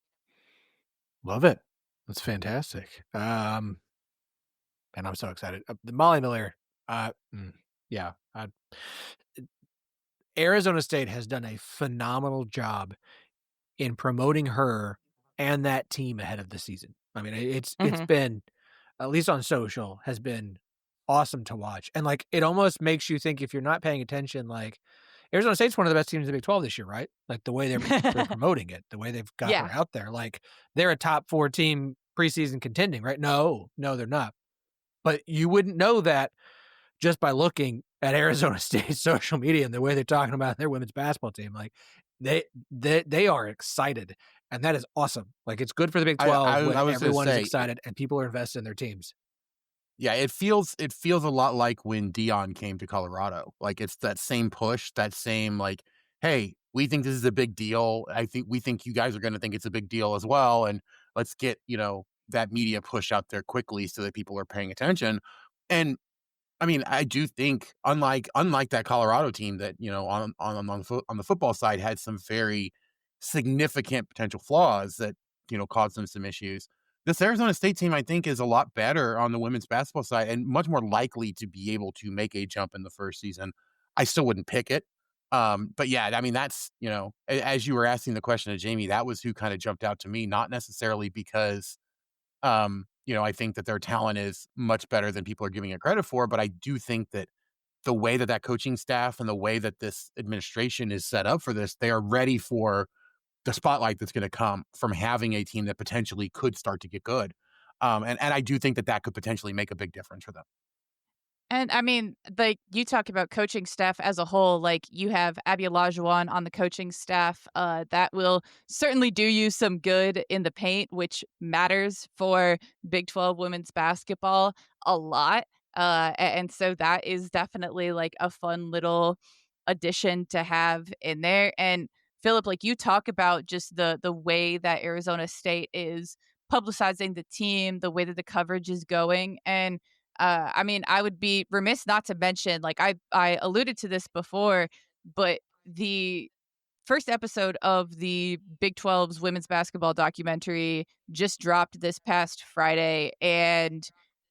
A: Love it. That's fantastic. And I'm so excited. The Molly Miller, yeah. Arizona State has done a phenomenal job in promoting her and that team ahead of the season. I mean, it's
G: Mhm.
A: been, at least on social, has been awesome to watch. And like it almost makes you think, if you're not paying attention, like Arizona State's one of the best teams in the Big 12 this year, right? Like the way they're promoting it, the way they've got her
G: Yeah.
A: out there. Like they're a top 4 team preseason contending, right? No, they're not. But you wouldn't know that just by looking at Arizona State's social media and the way they're talking about their women's basketball team. Like they are excited, and that is awesome. Like it's good for the Big 12 when
D: I was gonna
A: everyone is
D: say,
A: excited and people are invested in their teams.
D: yeah, it feels a lot like when Dion came to Colorado. Like it's that same push, that same like, hey, we think this is a big deal. We think you guys are going to think it's a big deal as well, and let's get that media push out there quickly so that people are paying attention. And I mean, I do think unlike that Colorado team that on the football side had some very significant potential flaws that caused them some issues. This Arizona State team, I think, is a lot better on the women's basketball side and much more likely to be able to make a jump in the first season. I still wouldn't pick it. But yeah, I mean, that's, as you were asking the question to Jamie, that was who kind of jumped out to me, not necessarily because, I think that their talent is much better than people are giving it credit for, but I do think that the way that coaching staff and the way that this administration is set up for this, they are ready for the spotlight that's going to come from having a team that potentially could start to get good. And I do think that could potentially make a big difference for them.
G: And I mean, like you talk about coaching staff as a whole, like you have Abby Olajuwon on the coaching staff. That will certainly do you some good in the paint, which matters for Big 12 women's basketball a lot. And so that is definitely like a fun little addition to have in there. And Philip, like you talk about just the way that Arizona State is publicizing the team, the way that the coverage is going, and I mean, I would be remiss not to mention, like I alluded to this before, but the first episode of the Big 12's women's basketball documentary just dropped this past Friday, and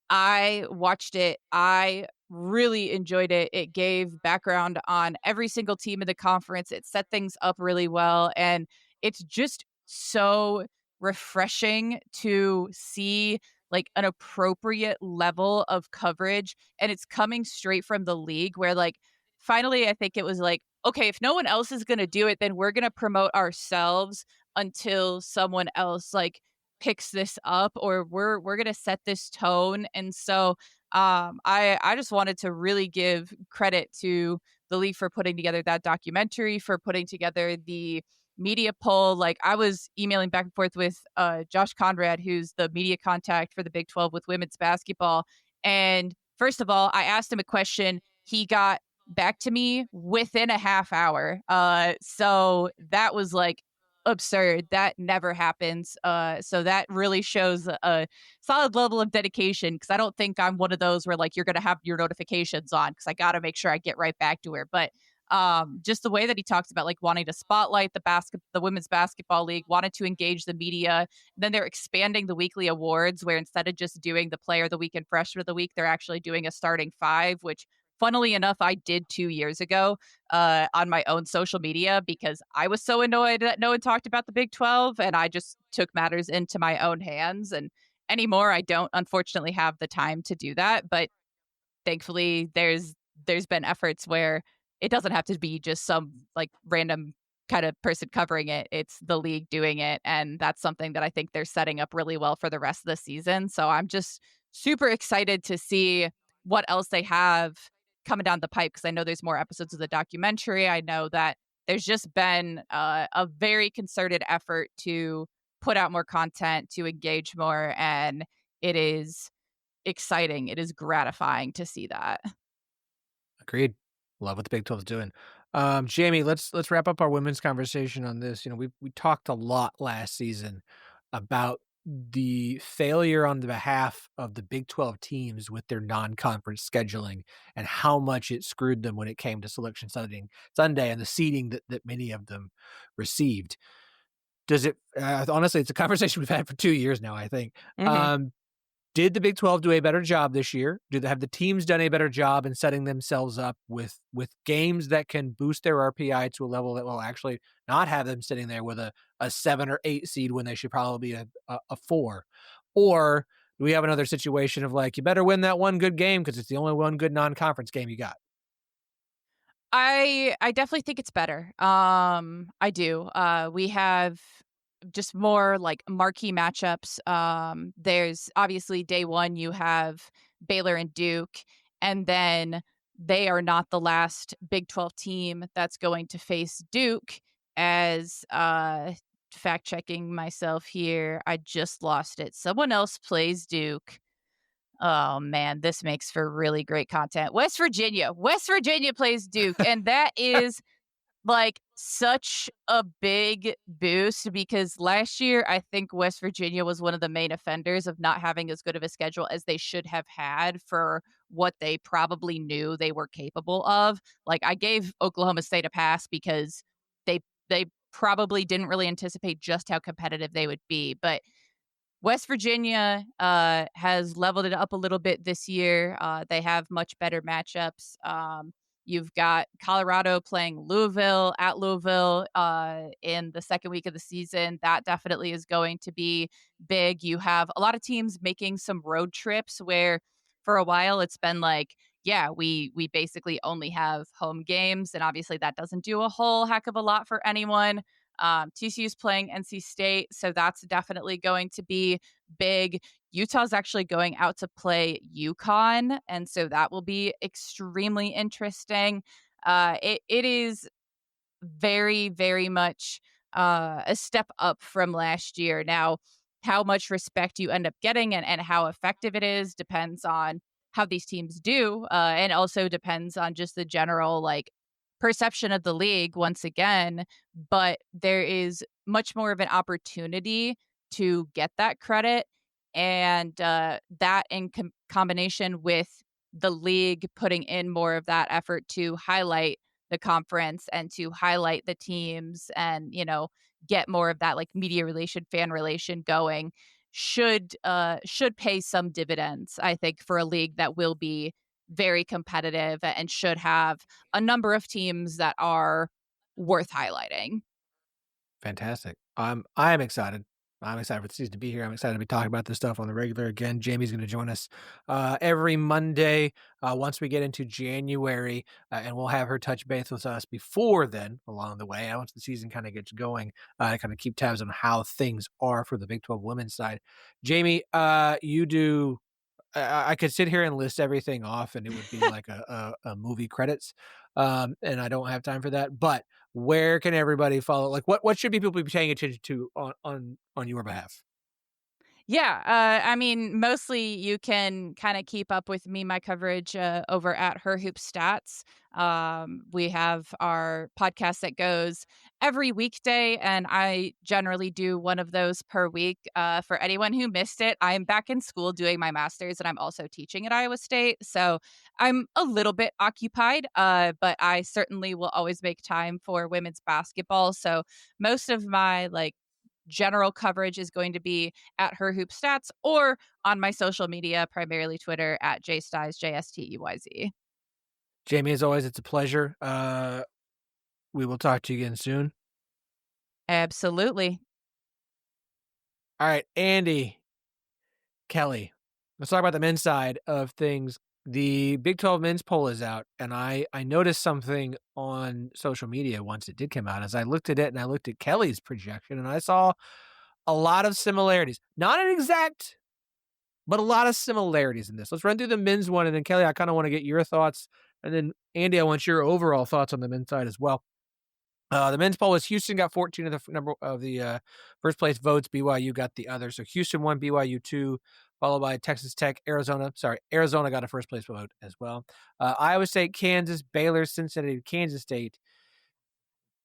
G: I watched it. I really enjoyed it. It gave background on every single team in the conference. It set things up really well, and it's just so refreshing to see like an appropriate level of coverage, and it's coming straight from the league where like finally I think it was like, okay, if no one else is going to do it, then we're going to promote ourselves until someone else like picks this up, or we're going to set this tone. And so I just wanted to really give credit to the league for putting together that documentary, for putting together the media poll. Like I was emailing back and forth with Josh Conrad, who's the media contact for the Big 12 with women's basketball. And first of all, I asked him a question. He got back to me within a half hour. So that was like absurd. That never happens. So that really shows a solid level of dedication, because I don't think I'm one of those where like you're going to have your notifications on, because I got to make sure I get right back to her. But just the way that he talks about like wanting to spotlight the women's basketball league, wanted to engage the media. Then they're expanding the weekly awards, where instead of just doing the player of the week and freshman of the week, they're actually doing a starting five, which funnily enough, I did 2 years ago on my own social media, because I was so annoyed that no one talked about the Big 12, and I just took matters into my own hands. And anymore, I don't unfortunately have the time to do that. But thankfully, there's been efforts where it doesn't have to be just some like random kind of person covering it. It's the league doing it. And that's something that I think they're setting up really well for the rest of the season. So I'm just super excited to see what else they have coming down the pipe, because I know there's more episodes of the documentary. I know that there's just been a very concerted effort to put out more content, to engage more. And it is exciting. It is gratifying to see that.
A: Agreed. Love what the Big 12 is doing. Jamie, let's wrap up our women's conversation on this. You know, we talked a lot last season about the failure on the behalf of the Big 12 teams with their non-conference scheduling, and how much it screwed them when it came to Selection Sunday and the seeding that many of them received. Does it honestly, it's a conversation we've had for 2 years now, I think.
G: Mhm.
A: Did the Big 12 do a better job this year? Have the teams done a better job in setting themselves up with games that can boost their RPI to a level that will actually not have them sitting there with a 7 or 8 seed when they should probably be a 4? Or do we have another situation of like, you better win that one good game because it's the only one good non-conference game you got?
G: I definitely think it's better. I do. We have just more like marquee matchups. There's obviously day one, you have Baylor and Duke, and then they are not the last Big 12 team that's going to face Duke. As fact checking myself here, I just lost it. Someone else plays Duke. Oh man, this makes for really great content. West Virginia plays Duke, and that is like such a big boost, because last year I think West Virginia was one of the main offenders of not having as good of a schedule as they should have had for what they probably knew they were capable of. Like I gave Oklahoma State a pass because they probably didn't really anticipate just how competitive they would be, but West Virginia has leveled it up a little bit this year. They have much better matchups. You've got Colorado playing Louisville at Louisville in the second week of the season. That definitely is going to be big. You have a lot of teams making some road trips where for a while it's been like, yeah, we basically only have home games. And obviously that doesn't do a whole heck of a lot for anyone. TCU's playing NC State, so that's definitely going to be big. Utah's actually going out to play UConn, and so that will be extremely interesting. It is very, very much a step up from last year. Now, how much respect you end up getting and how effective it is depends on how these teams do, and also depends on just the general like perception of the league once again. But there is much more of an opportunity to get that credit, and that in combination with the league putting in more of that effort to highlight the conference and to highlight the teams and, get more of that like media relation, fan relation going should pay some dividends, I think, for a league that will be very competitive and should have a number of teams that are worth highlighting.
A: Fantastic. I'm excited. I'm excited for the season to be here. I'm excited to be talking about this stuff on the regular again. Jamie's going to join us every Monday once we get into January, and we'll have her touch base with us before then along the way. Once the season kind of gets going, I kind of keep tabs on how things are for the Big 12 women's side. Jamie, you do. I could sit here and list everything off, and it would be like a movie credits, and I don't have time for that. But where can everybody follow? Like, what should people be paying attention to on your behalf?
G: Yeah, I mean, mostly you can kind of keep up with my coverage over at Her Hoop Stats. We have our podcast that goes every weekday, and I generally do one of those per week. For anyone who missed it, I'm back in school doing my master's, and I'm also teaching at Iowa State. So I'm a little bit occupied, but I certainly will always make time for women's basketball. So most of my general coverage is going to be at Her Hoop Stats or on my social media, primarily Twitter at JSteyz, JSTEYZ.
A: Jamie, as always, it's a pleasure. We will talk to you again soon.
G: Absolutely.
A: All right, Andy, Kelley, let's talk about the men's side of things. The Big 12 men's poll is out, and I noticed something on social media once it did come out. As I looked at it and I looked at Kelley's projection, and I saw a lot of similarities. Not an exact, but a lot of similarities in this. Let's run through the men's one, and then Kelley, I kind of want to get your thoughts. And then Andy, I want your overall thoughts on the men's side as well. The men's poll was Houston got 14 of the number of the first place votes. BYU got the other. So Houston 1, BYU 2, followed by Texas Tech, Arizona. Arizona got a first place vote as well. Iowa State, Kansas, Baylor, Cincinnati, Kansas State,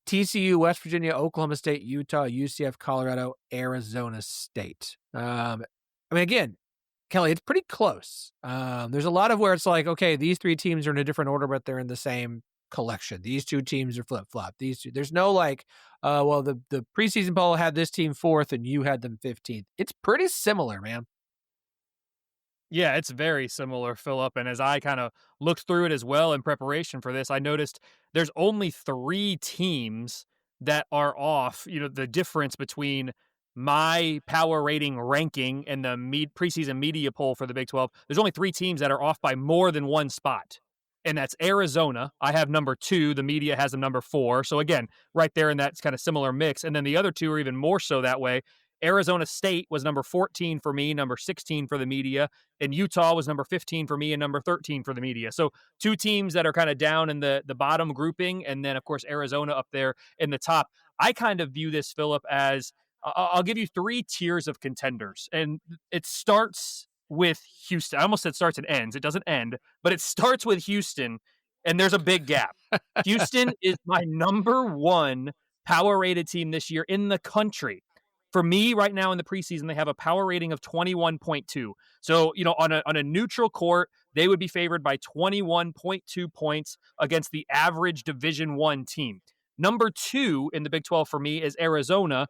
A: TCU, West Virginia, Oklahoma State, Utah, UCF, Colorado, Arizona State. I mean, again, Kelley, it's pretty close. There's a lot of where it's like, okay, these three teams are in a different order, but they're in the same collection. These two teams are flip-flop. These two, there's no like, well, the preseason poll had this team 4th and you had them 15th. It's pretty similar, man.
E: Yeah, it's very similar, Philip. And as I kind of looked through it as well in preparation for this, I noticed there's only 3 teams that are off, the difference between my power rating ranking and the preseason media poll for the Big 12. There's only 3 teams that are off by more than one spot. And that's Arizona. I have number 2. The media has a number 4. So again, right there in that kind of similar mix. And then the other 2 are even more so that way. Arizona State was number 14 for me, number 16 for the media, and Utah was number 15 for me and number 13 for the media. So 2 teams that are kind of down in the bottom grouping, and then, of course, Arizona up there in the top. I kind of view this, Philip, as I'll give you 3 tiers of contenders, and it starts with Houston. I almost said starts and ends. It doesn't end, but it starts with Houston, and there's a big gap. Houston is my number 1 power-rated team this year in the country. For me, right now in the preseason, they have a power rating of 21.2. So, on a neutral court, they would be favored by 21.2 points against the average Division I team. Number 2 in the Big 12 for me is Arizona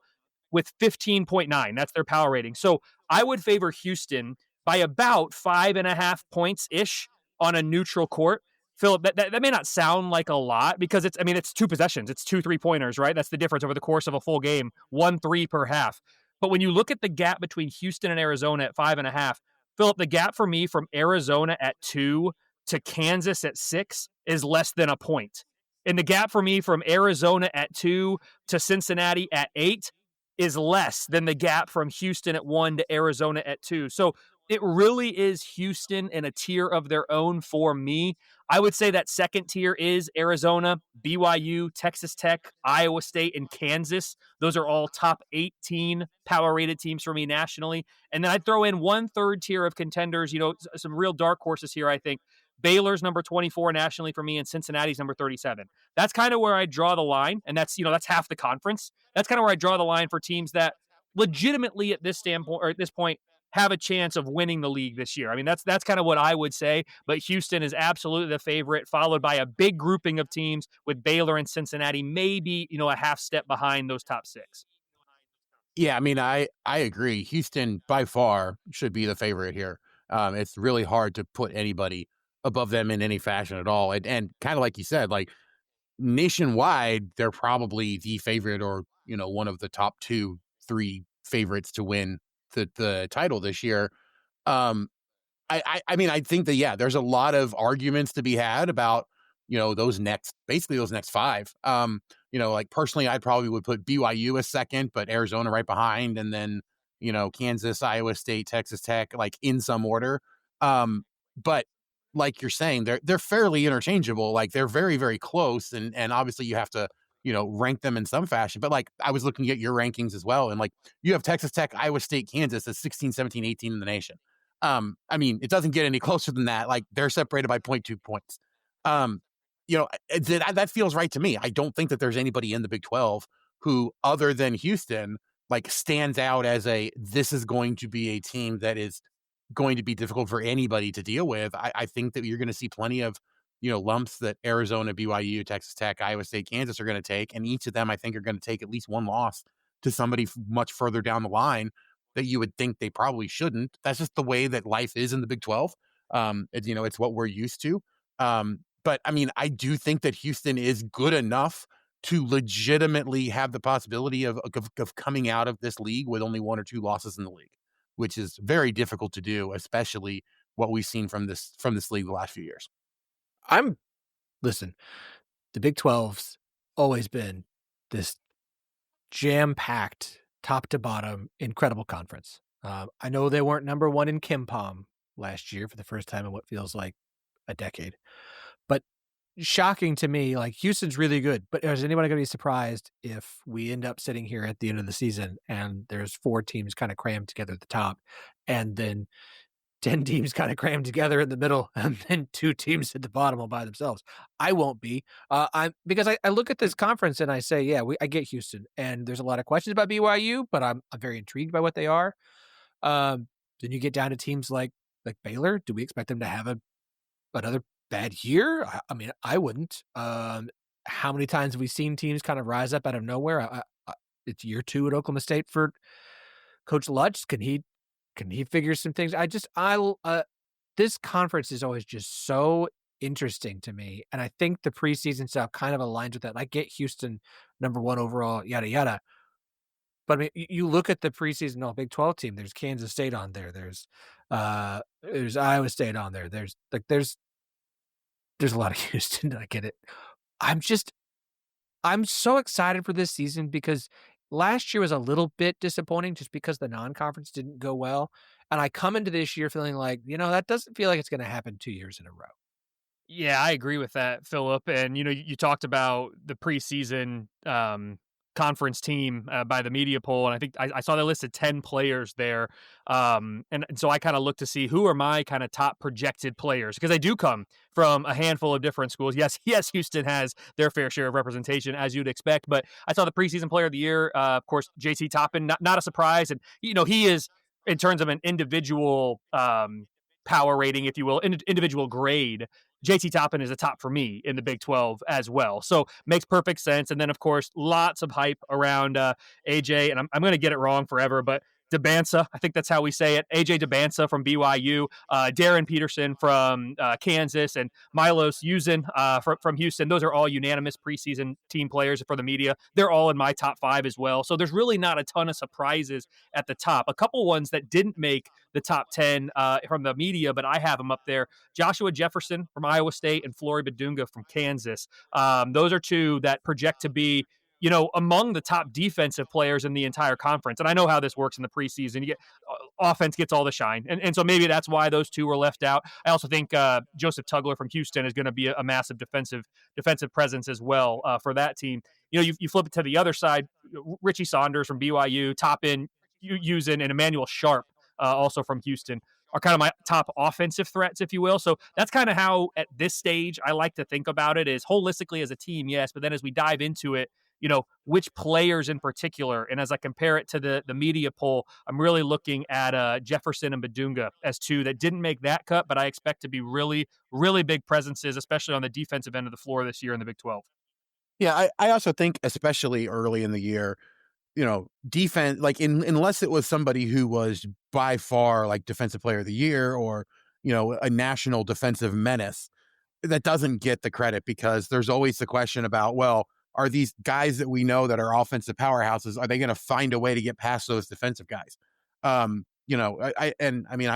E: with 15.9. That's their power rating. So I would favor Houston by about 5.5 points-ish on a neutral court. Philip, that may not sound like a lot because it's 2 possessions. It's 2 3-pointers, right? That's the difference over the course of a full game, 1 3 per half. But when you look at the gap between Houston and Arizona at 5.5, Philip, the gap for me from Arizona at 2 to Kansas at 6 is less than a point. And the gap for me from Arizona at 2 to Cincinnati at 8 is less than the gap from Houston at 1 to Arizona at 2. So it really is Houston in a tier of their own for me. I would say that second tier is Arizona, BYU, Texas Tech, Iowa State, and Kansas. Those are all top 18 power rated teams for me nationally. And then I'd throw in one third tier of contenders, some real dark horses here, I think. Baylor's number 24 nationally for me, and Cincinnati's number 37. That's kind of where I draw the line, and that's half the conference. That's kind of where I draw the line for teams that legitimately at this standpoint, or at this point, have a chance of winning the league this year. I mean, that's kind of what I would say, but Houston is absolutely the favorite, followed by a big grouping of teams with Baylor and Cincinnati, maybe, a half step behind those top 6.
D: Yeah, I mean, I agree. Houston by far should be the favorite here. It's really hard to put anybody above them in any fashion at all. And kind of like you said, like nationwide, they're probably the favorite or, one of the top 2, 3 favorites to win the title this year. I mean, I think that, yeah, there's a lot of arguments to be had about, those next 5. Like personally, I probably would put BYU as second, but Arizona right behind. And then, Kansas, Iowa State, Texas Tech, like in some order. But like you're saying, they're fairly interchangeable. Like they're very, very close. And obviously you have to, rank them in some fashion. But like I was looking at your rankings as well. And like you have Texas Tech, Iowa State, Kansas as 16, 17, 18 in the nation. I mean, it doesn't get any closer than that. Like they're separated by 0.2 points. That feels right to me. I don't think that there's anybody in the Big 12 who, other than Houston, like stands out as this is going to be a team that is going to be difficult for anybody to deal with. I think that you're going to see plenty of, lumps that Arizona, BYU, Texas Tech, Iowa State, Kansas are going to take. And each of them, I think, are going to take at least one loss to somebody much further down the line that you would think they probably shouldn't. That's just the way that life is in the Big 12. It's what we're used to. But I mean, I do think that Houston is good enough to legitimately have the possibility of coming out of this league with only 1 or 2 losses in the league, which is very difficult to do, especially what we've seen from this league the last few years.
A: Listen, the Big 12's always been this jam-packed, top to bottom, incredible conference. I know they weren't number 1 in KenPom last year for the first time in what feels like a decade, but shocking to me, like Houston's really good, but is anybody going to be surprised if we end up sitting here at the end of the season and there's 4 teams kind of crammed together at the top and then 10 teams kind of crammed together in the middle and then 2 teams at the bottom all by themselves? I won't be. Because I look at this conference and I say, yeah, I get Houston, and there's a lot of questions about BYU, but I'm very intrigued by what they are. Then you get down to teams like Baylor. Do we expect them to have another bad year? I mean, I wouldn't. How many times have we seen teams kind of rise up out of nowhere? It's year 2 at Oklahoma State for Coach Lutz. Can he figure some things? This conference is always just so interesting to me, and I think the preseason stuff kind of aligns with that. I get Houston number 1 overall, yada yada. But I mean, you look at the preseason Big 12 team. There's Kansas State on there. There's Iowa State on there. There's a lot of Houston. I get it. I'm so excited for this season because last year was a little bit disappointing just because the non-conference didn't go well. And I come into this year feeling like, that doesn't feel like it's going to happen 2 years in a row.
E: Yeah, I agree with that, Philip. And, you talked about the preseason conference team by the media poll. And I think I saw they listed 10 players there. And so I kind of looked to see who are my kind of top projected players, because they do come from a handful of different schools. Yes, Houston has their fair share of representation, as you'd expect. But I saw the preseason player of the year, of course, JT Toppin, not a surprise. And, he is, in terms of an individual power rating, if you will, individual grade, JT Toppin is a top for me in the Big 12 as well. So makes perfect sense. And then, of course, lots of hype around AJ, and I'm going to get it wrong forever, but Debansa, I think that's how we say it. AJ Debansa from BYU, Darren Peterson from Kansas, and Milos Uzin from Houston. Those are all unanimous preseason team players for the media. They're all in my top 5 as well. So there's really not a ton of surprises at the top. A couple ones that didn't make the top 10 from the media, but I have them up there. Joshua Jefferson from Iowa State and Flory Badunga from Kansas. Those are 2 that project to be among the top defensive players in the entire conference. And I know how this works in the preseason. You get offense gets all the shine. And so maybe that's why those two were left out. I also think Joseph Tugler from Houston is going to be a massive defensive presence as well for that team. You flip it to the other side, Richie Saunders from BYU, top in using, and Emmanuel Sharp also from Houston are kind of my top offensive threats, if you will. So that's kind of how at this stage I like to think about it, is holistically as a team, yes, but then as we dive into it, which players in particular. And as I compare it to the media poll, I'm really looking at Jefferson and Badunga as two that didn't make that cut, but I expect to be really, really big presences, especially on the defensive end of the floor this year in the Big 12.
D: Yeah, I also think, especially early in the year, defense, like unless it was somebody who was by far like defensive player of the year or, a national defensive menace, that doesn't get the credit, because there's always the question about, well, are these guys that we know that are offensive powerhouses, are they going to find a way to get past those defensive guys? I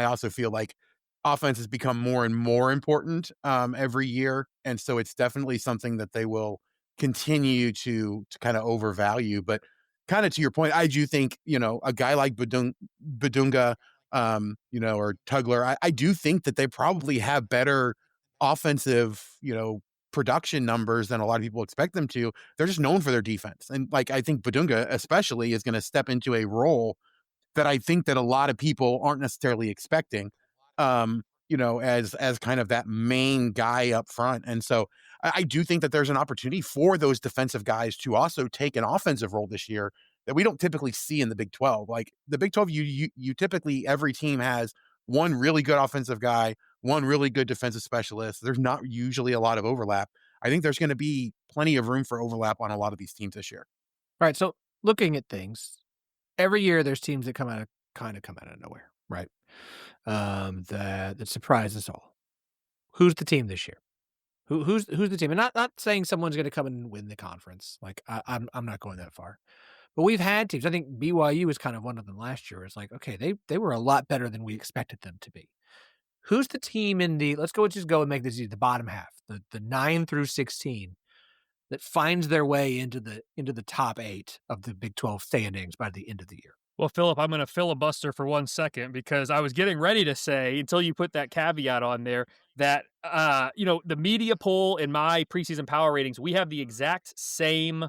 D: also feel like offense has become more and more important every year. And so it's definitely something that they will continue to kind of overvalue. But kind of to your point, I do think, a guy like Badunga, or Tugler, I do think that they probably have better offensive, production numbers than a lot of people expect them to. They're just known for their defense. And I think Badunga especially is going to step into a role that I think that a lot of people aren't necessarily expecting, as kind of that main guy up front. And so I do think that there's an opportunity for those defensive guys to also take an offensive role this year that we don't typically see in the Big 12. Like the Big 12, you typically, every team has one really good offensive guy, one really good defensive specialist. There's not usually a lot of overlap. I think there's going to be plenty of room for overlap on a lot of these teams this year.
A: All right. So looking at things, every year there's teams that come out of nowhere, right? That surprise us all. Who's the team this year? Who's the team? And not saying someone's going to come and win the conference. Like I'm not going that far. But we've had teams. I think BYU was kind of one of them last year. It's like, okay, they were a lot better than we expected them to be. Who's the team in let's just go and make this easy, the bottom half, the 9 through 16 that finds their way into the top 8 of the Big 12 standings by the end of the year?
E: Well, Philip, I'm going to filibuster for 1 second, because I was getting ready to say, until you put that caveat on there, that, the media poll in my preseason power ratings, we have the exact same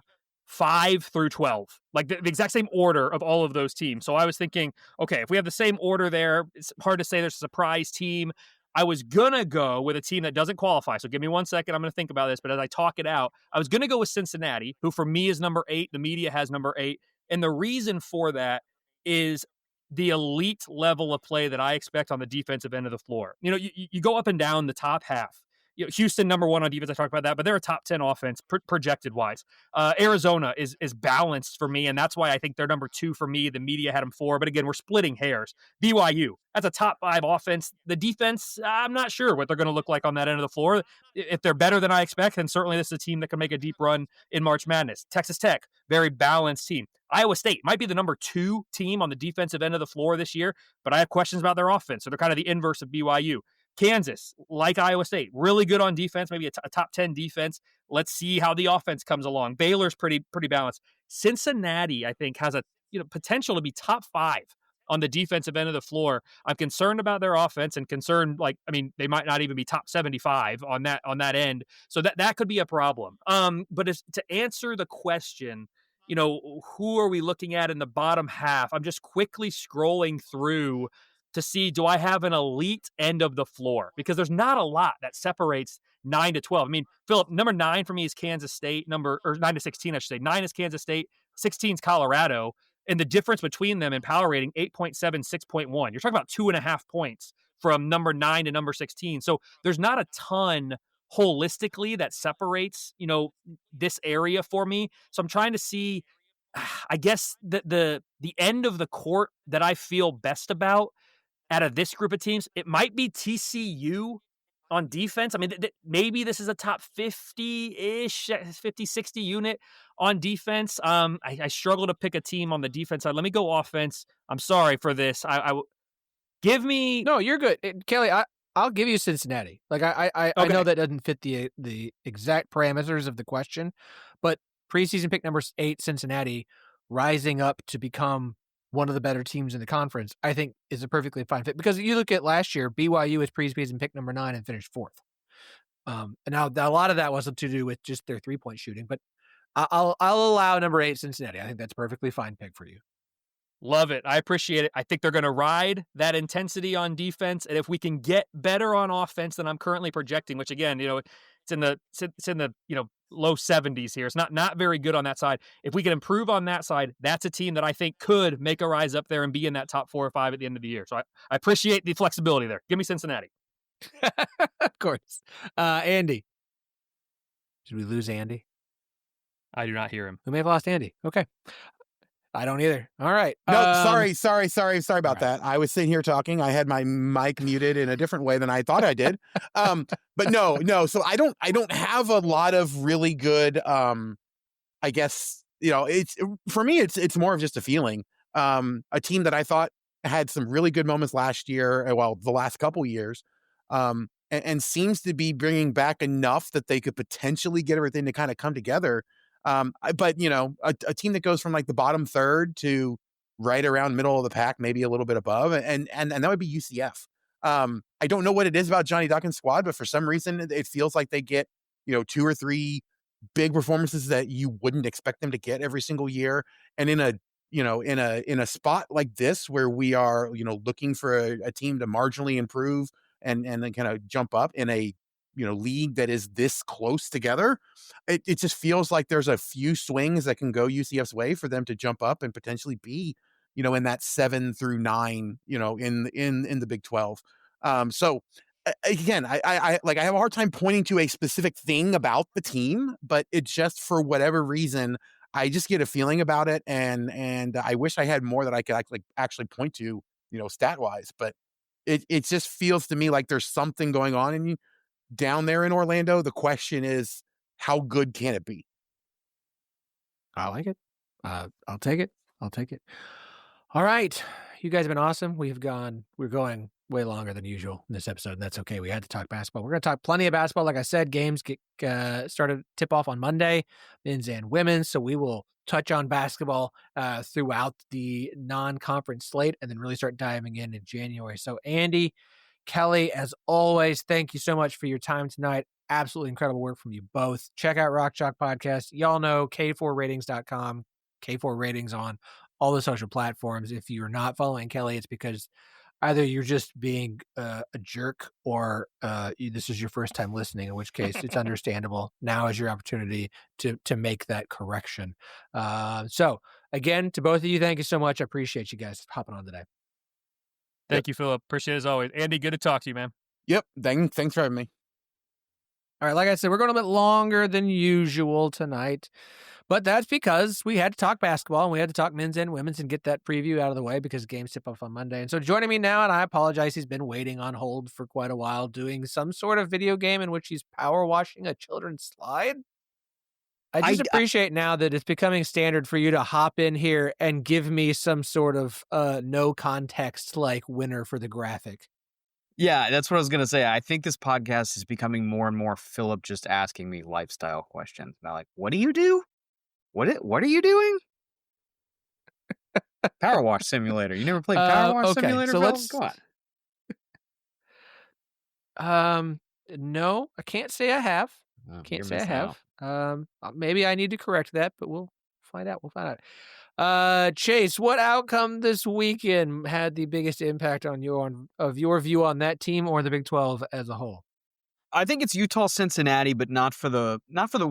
E: 5 through 12, like the exact same order of all of those teams. So I was thinking, okay, if we have the same order there, it's hard to say there's a surprise team. I was going to go with a team that doesn't qualify. So give me 1 second. I'm going to think about this. But as I talk it out, I was going to go with Cincinnati, who for me is number 8. The media has number 8. And the reason for that is the elite level of play that I expect on the defensive end of the floor. You go up and down the top half. Houston, number 1 on defense, I talked about that, but they're a top 10 offense projected wise. Arizona is balanced for me, and that's why I think they're number 2 for me. The media had them 4, but again, we're splitting hairs. BYU, that's a top 5 offense. The defense, I'm not sure what they're going to look like on that end of the floor. If they're better than I expect, then certainly this is a team that can make a deep run in March Madness. Texas Tech, very balanced team. Iowa State might be the number 2 team on the defensive end of the floor this year, but I have questions about their offense, so they're kind of the inverse of BYU. Kansas, like Iowa State, really good on defense, maybe a top 10 defense. Let's see how the offense comes along. Baylor's pretty balanced. Cincinnati, I think, has a potential to be top 5 on the defensive end of the floor. I'm concerned about their offense and concerned, they might not even be top 75 on that end. So that could be a problem. But to answer the question, who are we looking at in the bottom half? I'm just quickly scrolling through to see, do I have an elite end of the floor? Because there's not a lot that separates 9 to 12. I mean, Philip, number 9 for me is Kansas State, or 9 to 16, I should say. 9 is Kansas State, 16 is Colorado. And the difference between them in power rating, 8.7, 6.1. You're talking about 2.5 points from number 9 to number 16. So there's not a ton holistically that separates, this area for me. So I'm trying to see, I guess, the end of the court that I feel best about out of this group of teams. It might be TCU on defense. I mean, maybe this is a top 50-ish, 50, 60 unit on defense. I struggle to pick a team on the defense side. Let me go offense. I'm sorry for this. Give me.
A: No, you're good. Kelley, I'll give you Cincinnati. Like I know that doesn't fit the exact parameters of the question, but preseason pick number 8, Cincinnati, rising up to become one of the better teams in the conference, I think is a perfectly fine fit. Because you look at last year, BYU was preseason pick number 9 and finished 4th. And now a lot of that wasn't to do with just their 3-point shooting, but I'll allow number 8 Cincinnati. I think that's a perfectly fine pick for you.
E: Love it. I appreciate it. I think they're going to ride that intensity on defense, and if we can get better on offense than I'm currently projecting, which again, it's in the low 70s here. It's not very good on that side. If we can improve on that side, that's a team that I think could make a rise up there and be in that top 4 or 5 at the end of the year. So I appreciate the flexibility there. Give me Cincinnati.
A: Of course. Andy. Did we lose Andy?
E: I do not hear him.
A: We may have lost Andy. Okay. I don't either. All right.
D: No, sorry about that. I was sitting here talking. I had my mic muted in a different way than I thought I did. But no. So I don't have a lot of really good, I guess, it's for me, it's more of just a feeling. A team that I thought had some really good moments last year, well, the last couple years, and seems to be bringing back enough that they could potentially get everything to kind of come together. But a team that goes from like the bottom third to right around middle of the pack, maybe a little bit above, and that would be UCF. I don't know what it is about Johnny Duncan's squad, but for some reason it feels like they get 2 or 3 big performances that you wouldn't expect them to get every single year. And in a spot like this where we are looking for a team to marginally improve and then kind of jump up in a league that is this close together, it just feels like there's a few swings that can go UCF's way for them to jump up and potentially be, in that 7 through 9, in the Big 12. So again, I have a hard time pointing to a specific thing about the team, but it just, for whatever reason, I just get a feeling about it. And I wish I had more that I could actually point to, stat wise, but it just feels to me like there's something going on down there in Orlando. The question is, how good can it be?
A: I like it. I'll take it. All right. You guys have been awesome. We're going way longer than usual in this episode, and that's okay. We had to talk basketball. We're going to talk plenty of basketball. Like I said, games get started tip off on Monday, men's and women's. So we will touch on basketball throughout the non-conference slate and then really start diving in January. So Andy, Kelley, as always, thank you so much for your time tonight. Absolutely incredible work from you both. Check out Rock Chalk Podcast. Y'all know K4ratings.com, K4 ratings on all the social platforms. If you're not following Kelley, it's because either you're just being a jerk or this is your first time listening, in which case it's understandable. Now is your opportunity to make that correction. So again, to both of you, thank you so much. I appreciate you guys hopping on today.
E: Thank you, Philip. Appreciate it as always. Andy, good to talk to you, man.
D: Yep. Thanks for having me.
A: All right. Like I said, we're going a bit longer than usual tonight, but that's because we had to talk basketball and we had to talk men's and women's and get that preview out of the way because games tip off on Monday. And so joining me now, and I apologize, he's been waiting on hold for quite a while, doing some sort of video game in which he's power washing a children's slide. I just appreciate now that it's becoming standard for you to hop in here and give me some sort of no context winner for the graphic.
H: Yeah, that's what I was going to say. I think this podcast is becoming more and more Philip just asking me lifestyle questions. Now, what do you do? What are you doing? Power Wash Simulator. You never played Power Wash Simulator?
A: So
H: Philip?
A: let's
H: Go
A: on. No, I can't say I have. Can't say I have. Maybe I need to correct that, but we'll find out. Chase, what outcome this weekend had the biggest impact on your view on that team or the Big 12 as a whole?
H: I think it's Utah-Cincinnati, but not for the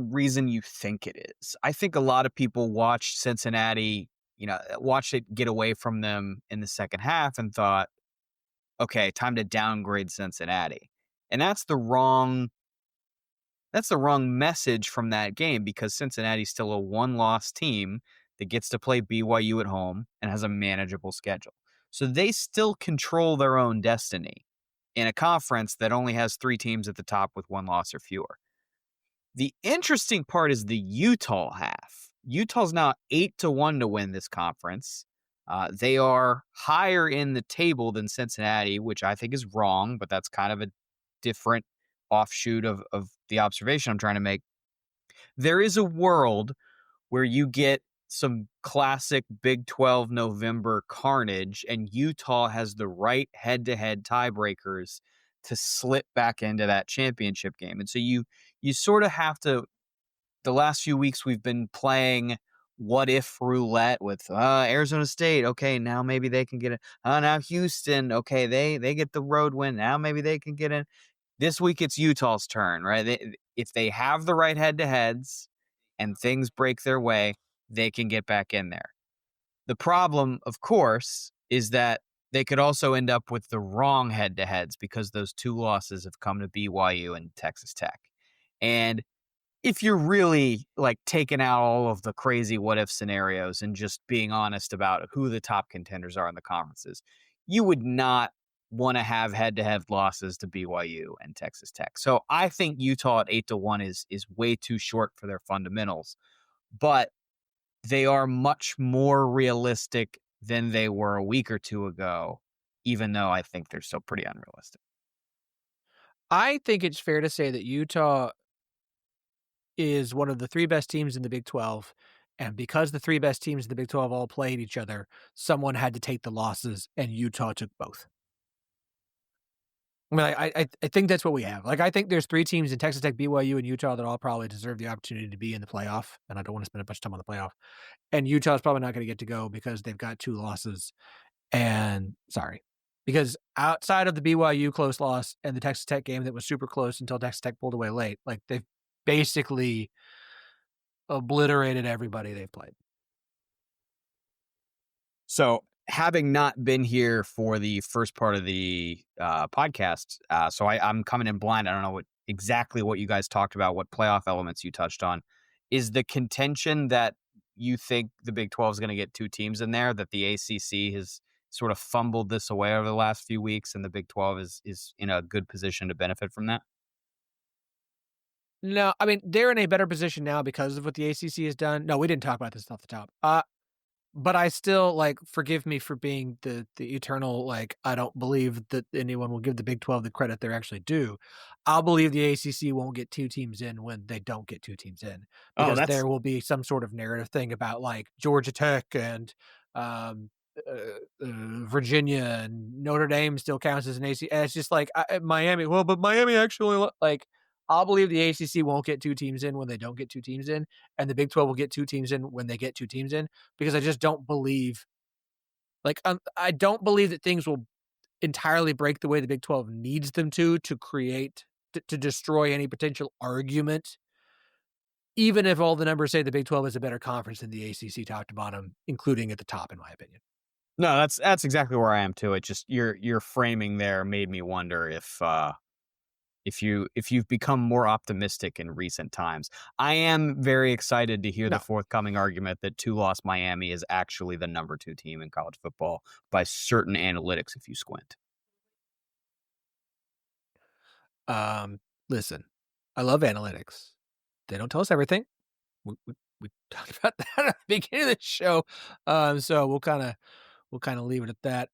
H: reason you think it is. I think a lot of people watched Cincinnati, watched it get away from them in the second half and thought, okay, time to downgrade Cincinnati. And that's the wrong message from that game because Cincinnati's still a one-loss team that gets to play BYU at home and has a manageable schedule. So they still control their own destiny in a conference that only has 3 teams at the top with 1 loss or fewer. The interesting part is the Utah half. Utah's now 8-1 to win this conference. They are higher in the table than Cincinnati, which I think is wrong, but that's kind of a different offshoot of the observation I'm trying to make. There is a world where you get some classic Big 12 November carnage, and Utah has the right head-to-head tiebreakers to slip back into that championship game. And so you sort of have to, the last few weeks we've been playing what if roulette with Arizona State. Okay, now maybe they can get it. Now Houston. Okay, they get the road win. Now maybe they can get in. This week it's Utah's turn, right? If they have the right head-to-heads and things break their way, they can get back in there. The problem, of course, is that they could also end up with the wrong head-to-heads because those 2 losses have come to BYU and Texas Tech. And if you're really like taking out all of the crazy what-if scenarios and just being honest about who the top contenders are in the conferences, you would not want to have head-to-head losses to BYU and Texas Tech. So I think Utah at 8-1 is way too short for their fundamentals, but they are much more realistic than they were a week or two ago, even though I think they're still pretty unrealistic.
A: I think it's fair to say that Utah is one of the 3 best teams in the Big 12, and because the 3 best teams in the Big 12 all played each other, someone had to take the losses, and Utah took both. I mean, I think that's what we have. Like, I think there's 3 teams in Texas Tech, BYU, and Utah that all probably deserve the opportunity to be in the playoff, and I don't want to spend a bunch of time on the playoff. And Utah's probably not going to get to go because they've got 2 losses. And because outside of the BYU close loss and the Texas Tech game that was super close until Texas Tech pulled away late, like they've basically obliterated everybody they've played.
H: So having not been here for the first part of the podcast, so I'm coming in blind. I don't know exactly what you guys talked about, what playoff elements you touched on. Is the contention that you think the Big 12 is going to get 2 teams in there, that the ACC has sort of fumbled this away over the last few weeks, and the Big 12 is in a good position to benefit from that?
A: No, I mean, they're in a better position now because of what the ACC has done. No, we didn't talk about this off the top. But I still, like, forgive me for being the eternal, like, I don't believe that anyone will give the Big 12 the credit they're actually due. I'll believe the ACC won't get 2 teams in when they don't get 2 teams in. Because there will be some sort of narrative thing about, like, Georgia Tech and Virginia and Notre Dame still counts as an ACC. And it's just like, Miami, well, but Miami actually, like, I'll believe the ACC won't get 2 teams in when they don't get 2 teams in, and the Big 12 will get 2 teams in when they get 2 teams in, because I just don't believe, like, I don't believe that things will entirely break the way the Big 12 needs them to create, to destroy any potential argument, even if all the numbers say the Big 12 is a better conference than the ACC top to bottom, including at the top, in my opinion.
H: No, that's exactly where I am too. It just your framing there made me wonder if you've become more optimistic in recent times. I am very excited to hear the forthcoming argument that 2-loss Miami is actually the number 2 team in college football by certain analytics if you squint.
A: Listen, I love analytics. They don't tell us everything. We talked about that at the beginning of the show. So we'll kind of leave it at that.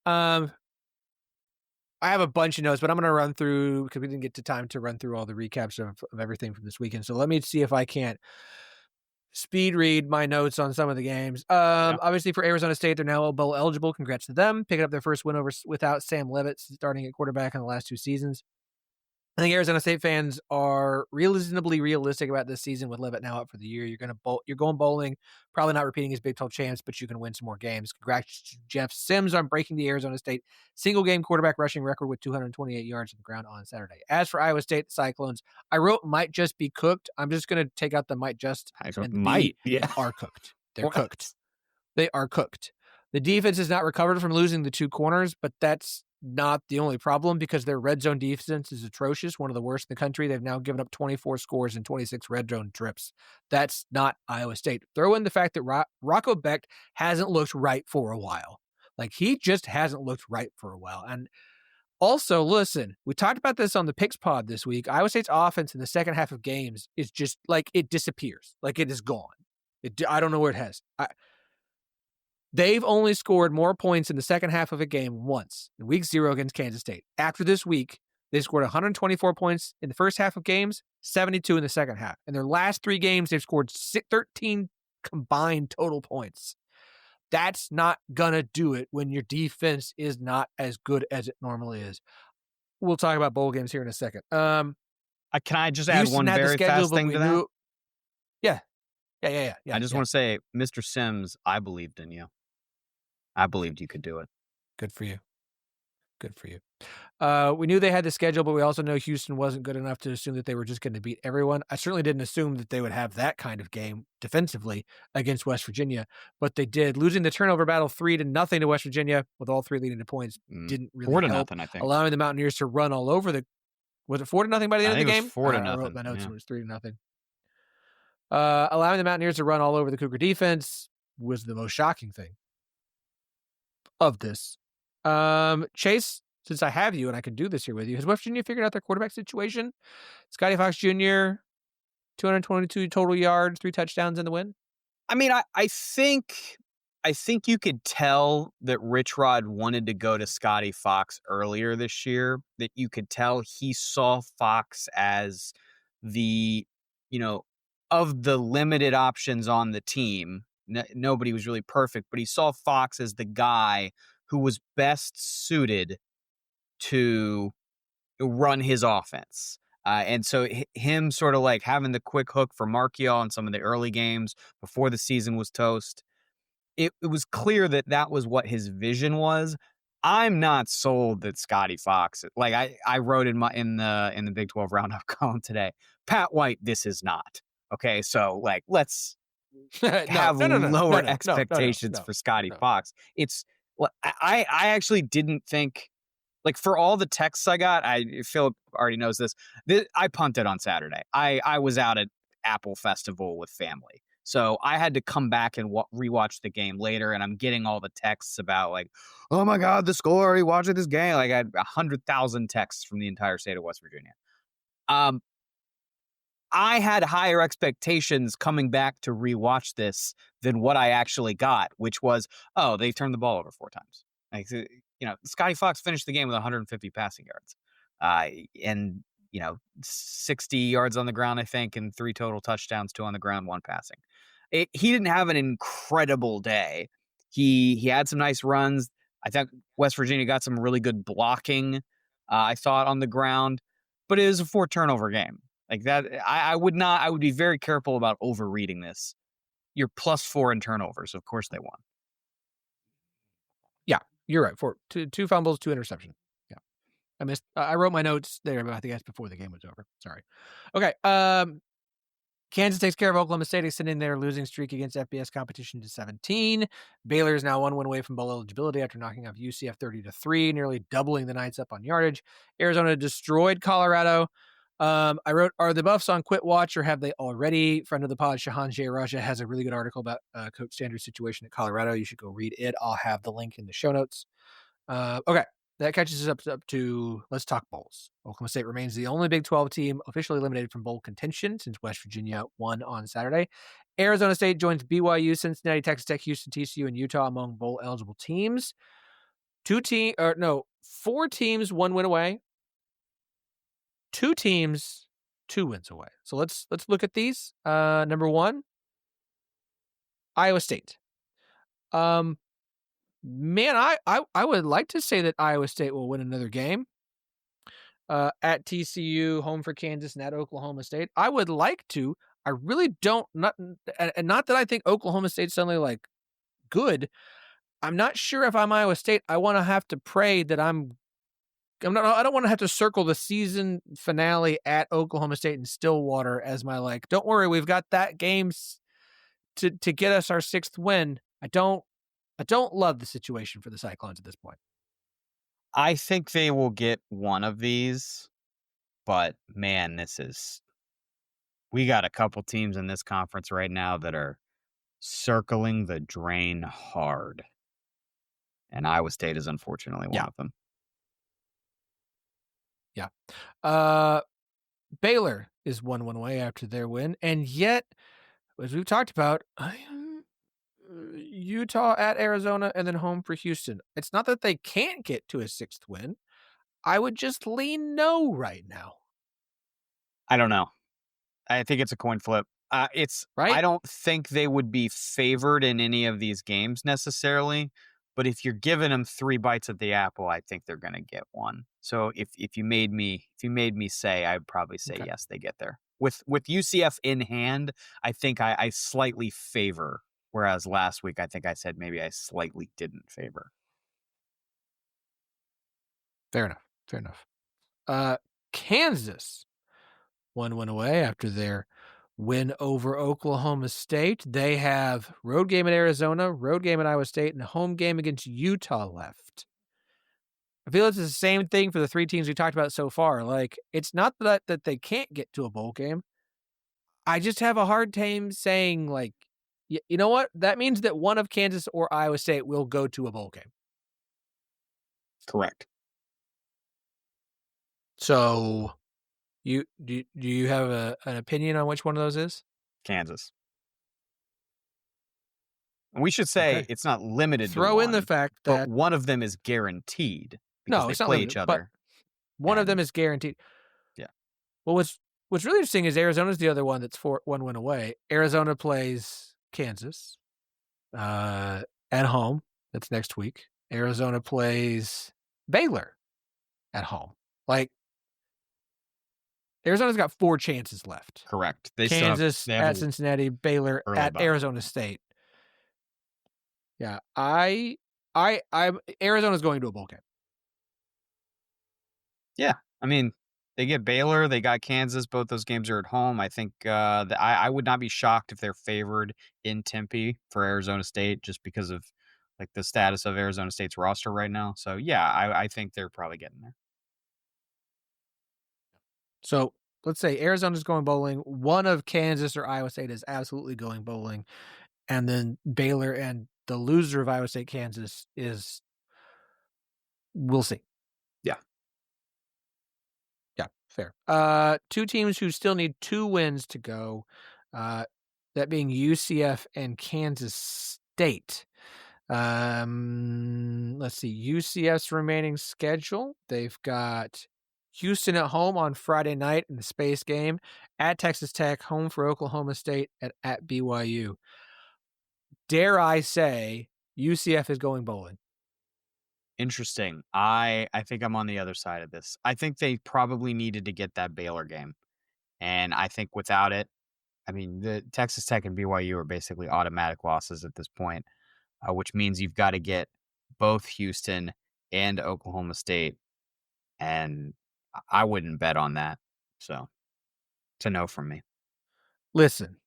A: I have a bunch of notes, but I'm going to run through, because we didn't get to time to run through all the recaps of everything from this weekend. So let me see if I can't speed read my notes on some of the games. Obviously for Arizona State, they're now bowl eligible. Congrats to them. Picking up their first win without Sam Leavitt starting at quarterback in the last 2 seasons. I think Arizona State fans are reasonably realistic about this season with Leavitt now out for the year. You're going bowling, probably not repeating his Big 12 champs, but you can win some more games. Congrats to Jeff Sims on breaking the Arizona State single-game quarterback rushing record with 228 yards on the ground on Saturday. As for Iowa State, the Cyclones, I wrote might just be cooked. I'm just going to take out the might just. Are cooked. They're cooked. They are cooked. The defense has not recovered from losing the 2 corners, but that's not the only problem, because their red zone defense is atrocious, one of the worst in the country. They've now given up 24 scores and 26 red zone trips. That's not Iowa State. Throw in the fact that Rocco Becht hasn't looked right for a while. Like, he just hasn't looked right for a while. And also, listen, we talked about this on the Picks Pod this week. Iowa State's offense in the second half of games is just like, it disappears. Like, it is gone. I don't know where it has. They've only scored more points in the second half of a game once, in week 0 against Kansas State. After this week, they scored 124 points in the first half of games, 72 in the second half. In their last 3 games, they've scored 13 combined total points. That's not going to do it when your defense is not as good as it normally is. We'll talk about bowl games here in a second.
H: Can I just add
A: Houston
H: one
A: had the
H: very
A: schedule,
H: fast
A: but
H: thing
A: we
H: to
A: knew.
H: that?
A: Yeah.
H: I just want to say, Mr. Sims, I believed in you. I believed you could do it.
A: Good for you. We knew they had the schedule, but we also know Houston wasn't good enough to assume that they were just going to beat everyone. I certainly didn't assume that they would have that kind of game defensively against West Virginia, but they did. Losing the turnover battle 3-0 to West Virginia, with all three leading to points, didn't really
H: 4-0, I think.
A: Allowing the Mountaineers to run all over the. Was it 4-0 by the end of the game?
H: It was 4-0.
A: I wrote my notes and it was 3-0. Allowing the Mountaineers to run all over the Cougar defense was the most shocking thing of this. Chase, since I have you and I can do this here with you, has West Virginia figured out their quarterback situation? Scotty Fox Jr., 222 total yards, 3 touchdowns in the win.
H: I mean, I think you could tell that Rich Rod wanted to go to Scotty Fox earlier this year, that you could tell he saw Fox as the, of the limited options on the team. Nobody was really perfect, but he saw Fox as the guy who was best suited to run his offense. And so him sort of like having the quick hook for Marchiol in some of the early games before the season was toast, it was clear that was what his vision was. I'm not sold that Scotty Fox, like I wrote in the Big 12 Roundup column today, Pat White, this is not. Okay, so like let's have lower expectations for Scotty Fox. It's I actually didn't think, like, for all the texts I got, Philip already knows this. I punted on Saturday. I was out at Apple Festival with family, so I had to come back and rewatch the game later. And I'm getting all the texts about like, oh my God, the score! Are you watching this game? Like I had 100,000 texts from the entire state of West Virginia. I had higher expectations coming back to rewatch this than what I actually got, which was, they turned the ball over 4 times. Like, Scotty Fox finished the game with 150 passing yards, and 60 yards on the ground, I think, and 3 total touchdowns, 2 on the ground, 1 passing. He didn't have an incredible day. He had some nice runs. I think West Virginia got some really good blocking, I thought, on the ground, but it was a 4 turnover game. Like that, I would be very careful about overreading this. You're +4 in turnovers. Of course they won.
A: Yeah, you're right. 2 fumbles, 2 interceptions. Yeah. I wrote my notes there, but I think that's before the game was over. Sorry. Okay. Kansas takes care of Oklahoma State, extending their losing streak against FBS competition to 17. Baylor is now 1 win away from bowl eligibility after knocking off UCF 30-3, nearly doubling the Knights up on yardage. Arizona destroyed Colorado. I wrote, are the Buffs on quit watch or have they already? Friend of the pod, Shahan J. Raja, has a really good article about Coach Sanders' situation at Colorado. You should go read it. I'll have the link in the show notes. Okay, that catches us up to, let's talk bowls. Oklahoma State remains the only Big 12 team officially eliminated from bowl contention since West Virginia won on Saturday. Arizona State joins BYU, Cincinnati, Texas Tech, Houston, TCU, and Utah among bowl eligible teams. 4 teams, 1 win away. 2 teams, 2 wins away. So let's look at these. Number 1, Iowa State. Man, I would like to say that Iowa State will win another game. At TCU, home for Kansas, and at Oklahoma State. I would like to. I really don't. Not that I think Oklahoma State's suddenly like good. I'm not sure if I'm Iowa State. I want to have to pray that I don't want to have to circle the season finale at Oklahoma State and Stillwater as my like, don't worry, we've got that game to get us our 6th win. I don't love the situation for the Cyclones at this point.
H: I think they will get one of these, but man, we got a couple teams in this conference right now that are circling the drain hard. And Iowa State is unfortunately one of them.
A: Yeah. Baylor is 1 win away after their win. And yet, as we've talked about, Utah at Arizona and then home for Houston. It's not that they can't get to a 6th win. I would just lean no right now.
H: I don't know. I think it's a coin flip.
A: right?
H: I don't think they would be favored in any of these games necessarily, but if you're giving them 3 bites at the apple, I think they're going to get one. So if you made me say, I'd probably say
A: Okay.
H: yes, they get there. With UCF in hand, I think I slightly favor, whereas last week I think I said maybe I slightly didn't favor.
A: Fair enough. Kansas, 1 win away after their win over Oklahoma State. They have road game at Arizona, road game at Iowa State, and a home game against Utah left. I feel it's the same thing for the 3 teams we talked about so far. Like, it's not that they can't get to a bowl game. I just have a hard time saying, like, you know what? That means that one of Kansas or Iowa State will go to a bowl game.
H: Correct.
A: So, do you have an opinion on which one of those is?
H: Kansas. We should say it's not limited
A: Throw
H: to one,
A: in the fact
H: but
A: that
H: one of them is guaranteed because
A: no, it's
H: they
A: not
H: play
A: limited,
H: each
A: but
H: other.
A: one of them is guaranteed.
H: Yeah.
A: Well, what's really interesting is Arizona's the other one that's 1 win away. Arizona plays Kansas at home. That's next week. Arizona plays Baylor at home. Like, Arizona's got 4 chances left.
H: Correct.
A: Kansas at Cincinnati, Baylor at
H: bye.
A: Arizona State. Yeah, I'm Arizona's going to a bowl game.
H: Yeah, I mean, they get Baylor, they got Kansas. Both those games are at home. I think I would not be shocked if they're favored in Tempe for Arizona State just because of like the status of Arizona State's roster right now. So yeah, I think they're probably getting there.
A: So let's say Arizona's going bowling. One of Kansas or Iowa State is absolutely going bowling. And then Baylor and the loser of Iowa State, Kansas is, we'll see.
H: Yeah.
A: Yeah, fair. 2 teams who still need 2 wins to go. That being UCF and Kansas State. Let's see. UCF's remaining schedule. They've got Houston at home on Friday night in the space game, at Texas Tech, home for Oklahoma State, and at BYU. Dare I say UCF is going bowling?
H: Interesting. I think I'm on the other side of this. I think they probably needed to get that Baylor game. And I think without it, I mean, the Texas Tech and BYU are basically automatic losses at this point, which means you've got to get both Houston and Oklahoma State. And I wouldn't bet on that. So, it's a no from me.
A: Listen.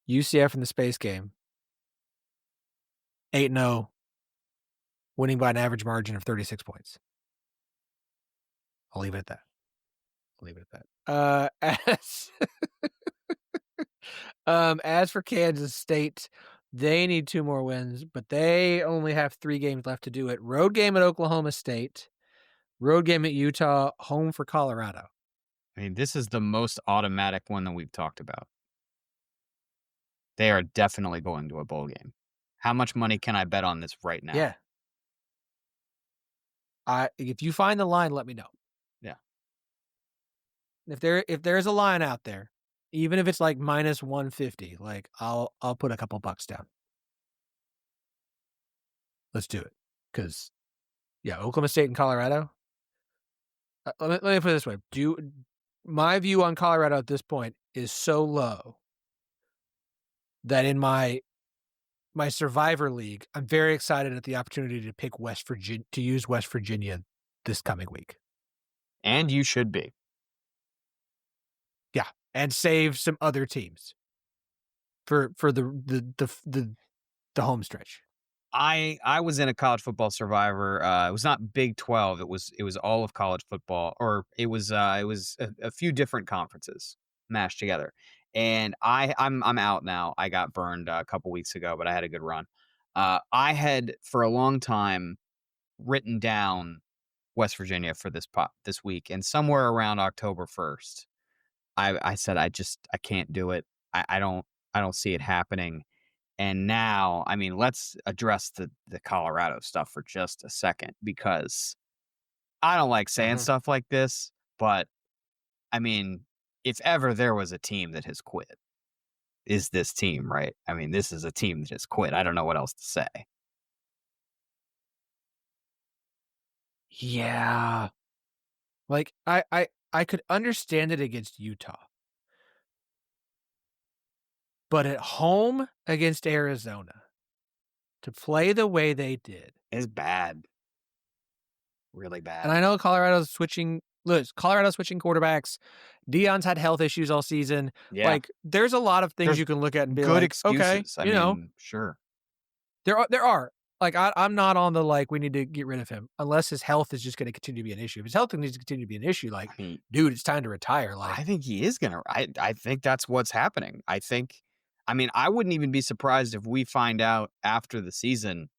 A: UCF in the space game, 8-0, winning by an average margin of 36 points. I'll leave it at that. As for Kansas State, they need 2 more wins, but they only have 3 games left to do it. Road game at Oklahoma State, road game at Utah, home for Colorado.
H: I mean, this is the most automatic one that we've talked about. They are definitely going to a bowl game. How much money can I bet on this right now?
A: Yeah. If you find the line, let me know.
H: Yeah.
A: If there's a line out there, even if it's like minus 150, like I'll put a couple bucks down. Let's do it. Because, yeah, Oklahoma State and Colorado. Let me put it this way. My view on Colorado at this point is so low that in my Survivor League, I'm very excited at the opportunity to pick use West Virginia this coming week.
H: And you should be.
A: Yeah, and save some other teams for the home stretch.
H: I was in a college football Survivor. It was not Big 12. It was all of college football, or it was a few different conferences mashed together. And I'm out now. I got burned a couple weeks ago, but I had a good run. I had for a long time written down West Virginia for this week, and somewhere around October 1st, I said I can't do it. I don't see it happening. And now, I mean, let's address the Colorado stuff for just a second, because I don't like saying stuff like this, but I mean, if ever there was a team that has quit, is this team, right? I mean, this is a team that has quit. I don't know what else to say.
A: Yeah. Like, I could understand it against Utah. But at home against Arizona, to play the way they did.
H: Is bad. Really bad.
A: And I know Colorado's switching quarterbacks. Deion's had health issues all season.
H: Yeah.
A: Like, there's a lot of things
H: There's
A: you can look at and be
H: good
A: like,
H: excuses.
A: okay,
H: I mean, sure.
A: There are. Like, I'm not on the, like, we need to get rid of him unless his health is just going to continue to be an issue. If his health needs to continue to be an issue, like,
H: I mean,
A: dude, it's time to retire. Like,
H: I think he is going to. I think that's what's happening. I wouldn't even be surprised if we find out after the season,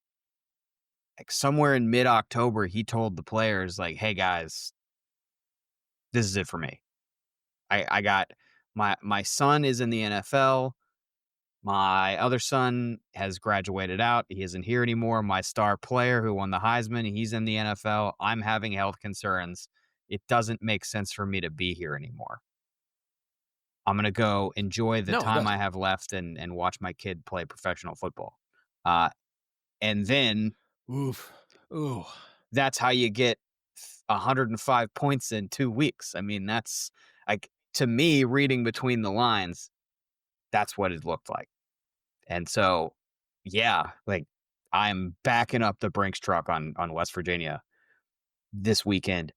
H: like somewhere in mid-October, he told the players, like, hey, guys, this is it for me. I got my son is in the NFL. My other son has graduated out. He isn't here anymore. My star player who won the Heisman, he's in the NFL. I'm having health concerns. It doesn't make sense for me to be here anymore. I'm going to go enjoy the time I have left and watch my kid play professional football. And then that's how you get 105 points in 2 weeks. I mean, that's like, to me, reading between the lines, that's what it looked like. And so, yeah, like, I'm backing up the Brinks truck on West Virginia this weekend.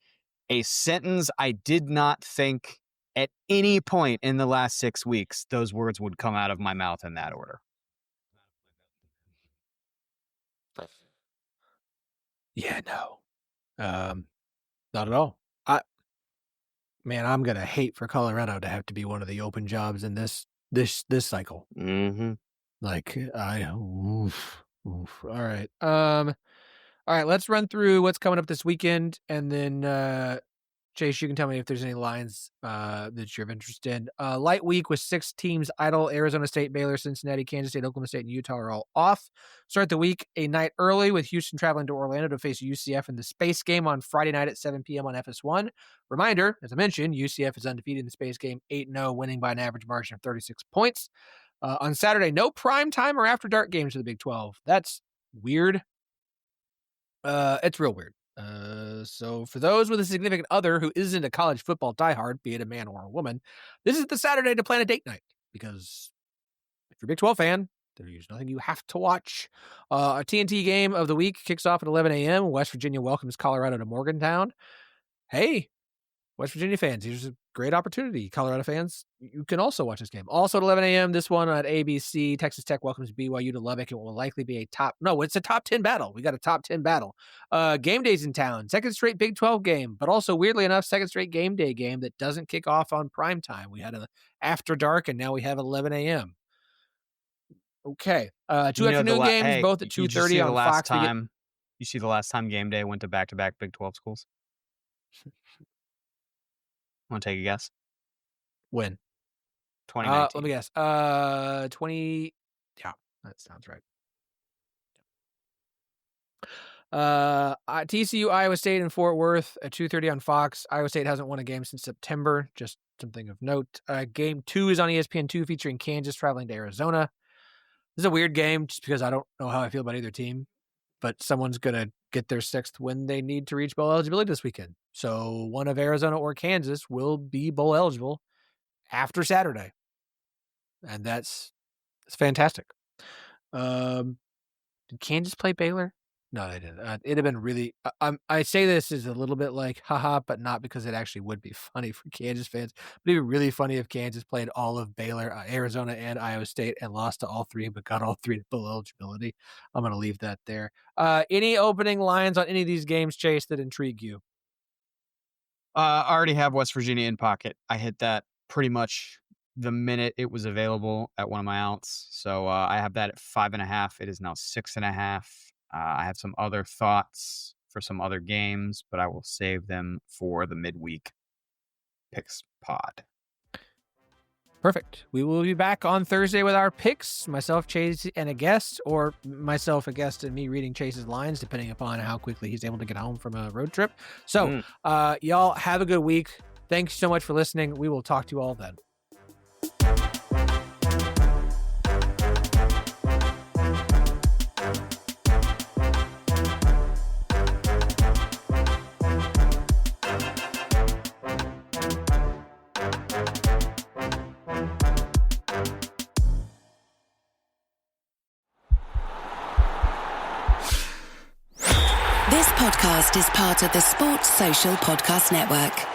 H: A sentence I did not think at any point in the last 6 weeks those words would come out of my mouth in that order.
A: yeah, no. Not at all. I'm going to hate for Colorado to have to be one of the open jobs in this cycle.
H: Mm-hmm.
A: Like, All right. All right, let's run through what's coming up this weekend, and then Chase, you can tell me if there's any lines that you're interested in. Light week with 6 teams idle. Arizona State, Baylor, Cincinnati, Kansas State, Oklahoma State, and Utah are all off. Start the week a night early with Houston traveling to Orlando to face UCF in the Space Game on Friday night at 7 p.m. on FS1. Reminder, as I mentioned, UCF is undefeated in the Space Game, 8-0, winning by an average margin of 36 points. On Saturday, no prime time or after dark games for the Big 12. That's weird. It's real weird. So for those with a significant other who isn't a college football diehard, be it a man or a woman, this is the Saturday to plan a date night, because if you're a Big 12 fan, there's nothing you have to watch. A TNT game of the week kicks off at 11 a.m. West Virginia welcomes Colorado to Morgantown. Hey, West Virginia fans, here's a great opportunity. Colorado fans, you can also watch this game. Also at 11 a.m., this one at ABC, Texas Tech welcomes BYU to Lubbock. It will likely be it's a top 10 battle. We got a top 10 battle. Game day's in town. Second straight Big 12 game, but also, weirdly enough, second straight game day game that doesn't kick off on prime time. We had an after dark, and now we have 11 a.m. Okay. 2 afternoon games, both at 2:30 on Fox.
H: You see the last time game day went to back-to-back Big 12 schools? Want to take a guess?
A: When?
H: 2019.
A: Let me guess. 20. Yeah, that sounds right. TCU, Iowa State, and Fort Worth at 2:30 on Fox. Iowa State hasn't won a game since September. Just something of note. Game 2 is on ESPN2, featuring Kansas traveling to Arizona. This is a weird game just because I don't know how I feel about either team, but someone's going to get their 6th win they need to reach bowl eligibility this weekend. So one of Arizona or Kansas will be bowl eligible after Saturday. And it's fantastic. Did Kansas play Baylor? No, they didn't. It'd have been really, I say this is a little bit like, haha, but not because it actually would be funny for Kansas fans. But it'd be really funny if Kansas played all of Baylor, Arizona, and Iowa State and lost to all 3, but got all 3 to bowl eligibility. I'm going to leave that there. Any opening lines on any of these games, Chase, that intrigue you?
H: I already have West Virginia in pocket. I hit that pretty much the minute it was available at one of my outs. So I have that at 5.5. It is now 6.5. I have some other thoughts for some other games, but I will save them for the midweek picks pod.
A: Perfect. We will be back on Thursday with our picks, myself, Chase, and a guest, or myself, a guest, and me reading Chase's lines, depending upon how quickly he's able to get home from a road trip. So y'all have a good week. Thanks so much for listening. We will talk to you all then.
I: This podcast is part of the Sports Social Podcast Network.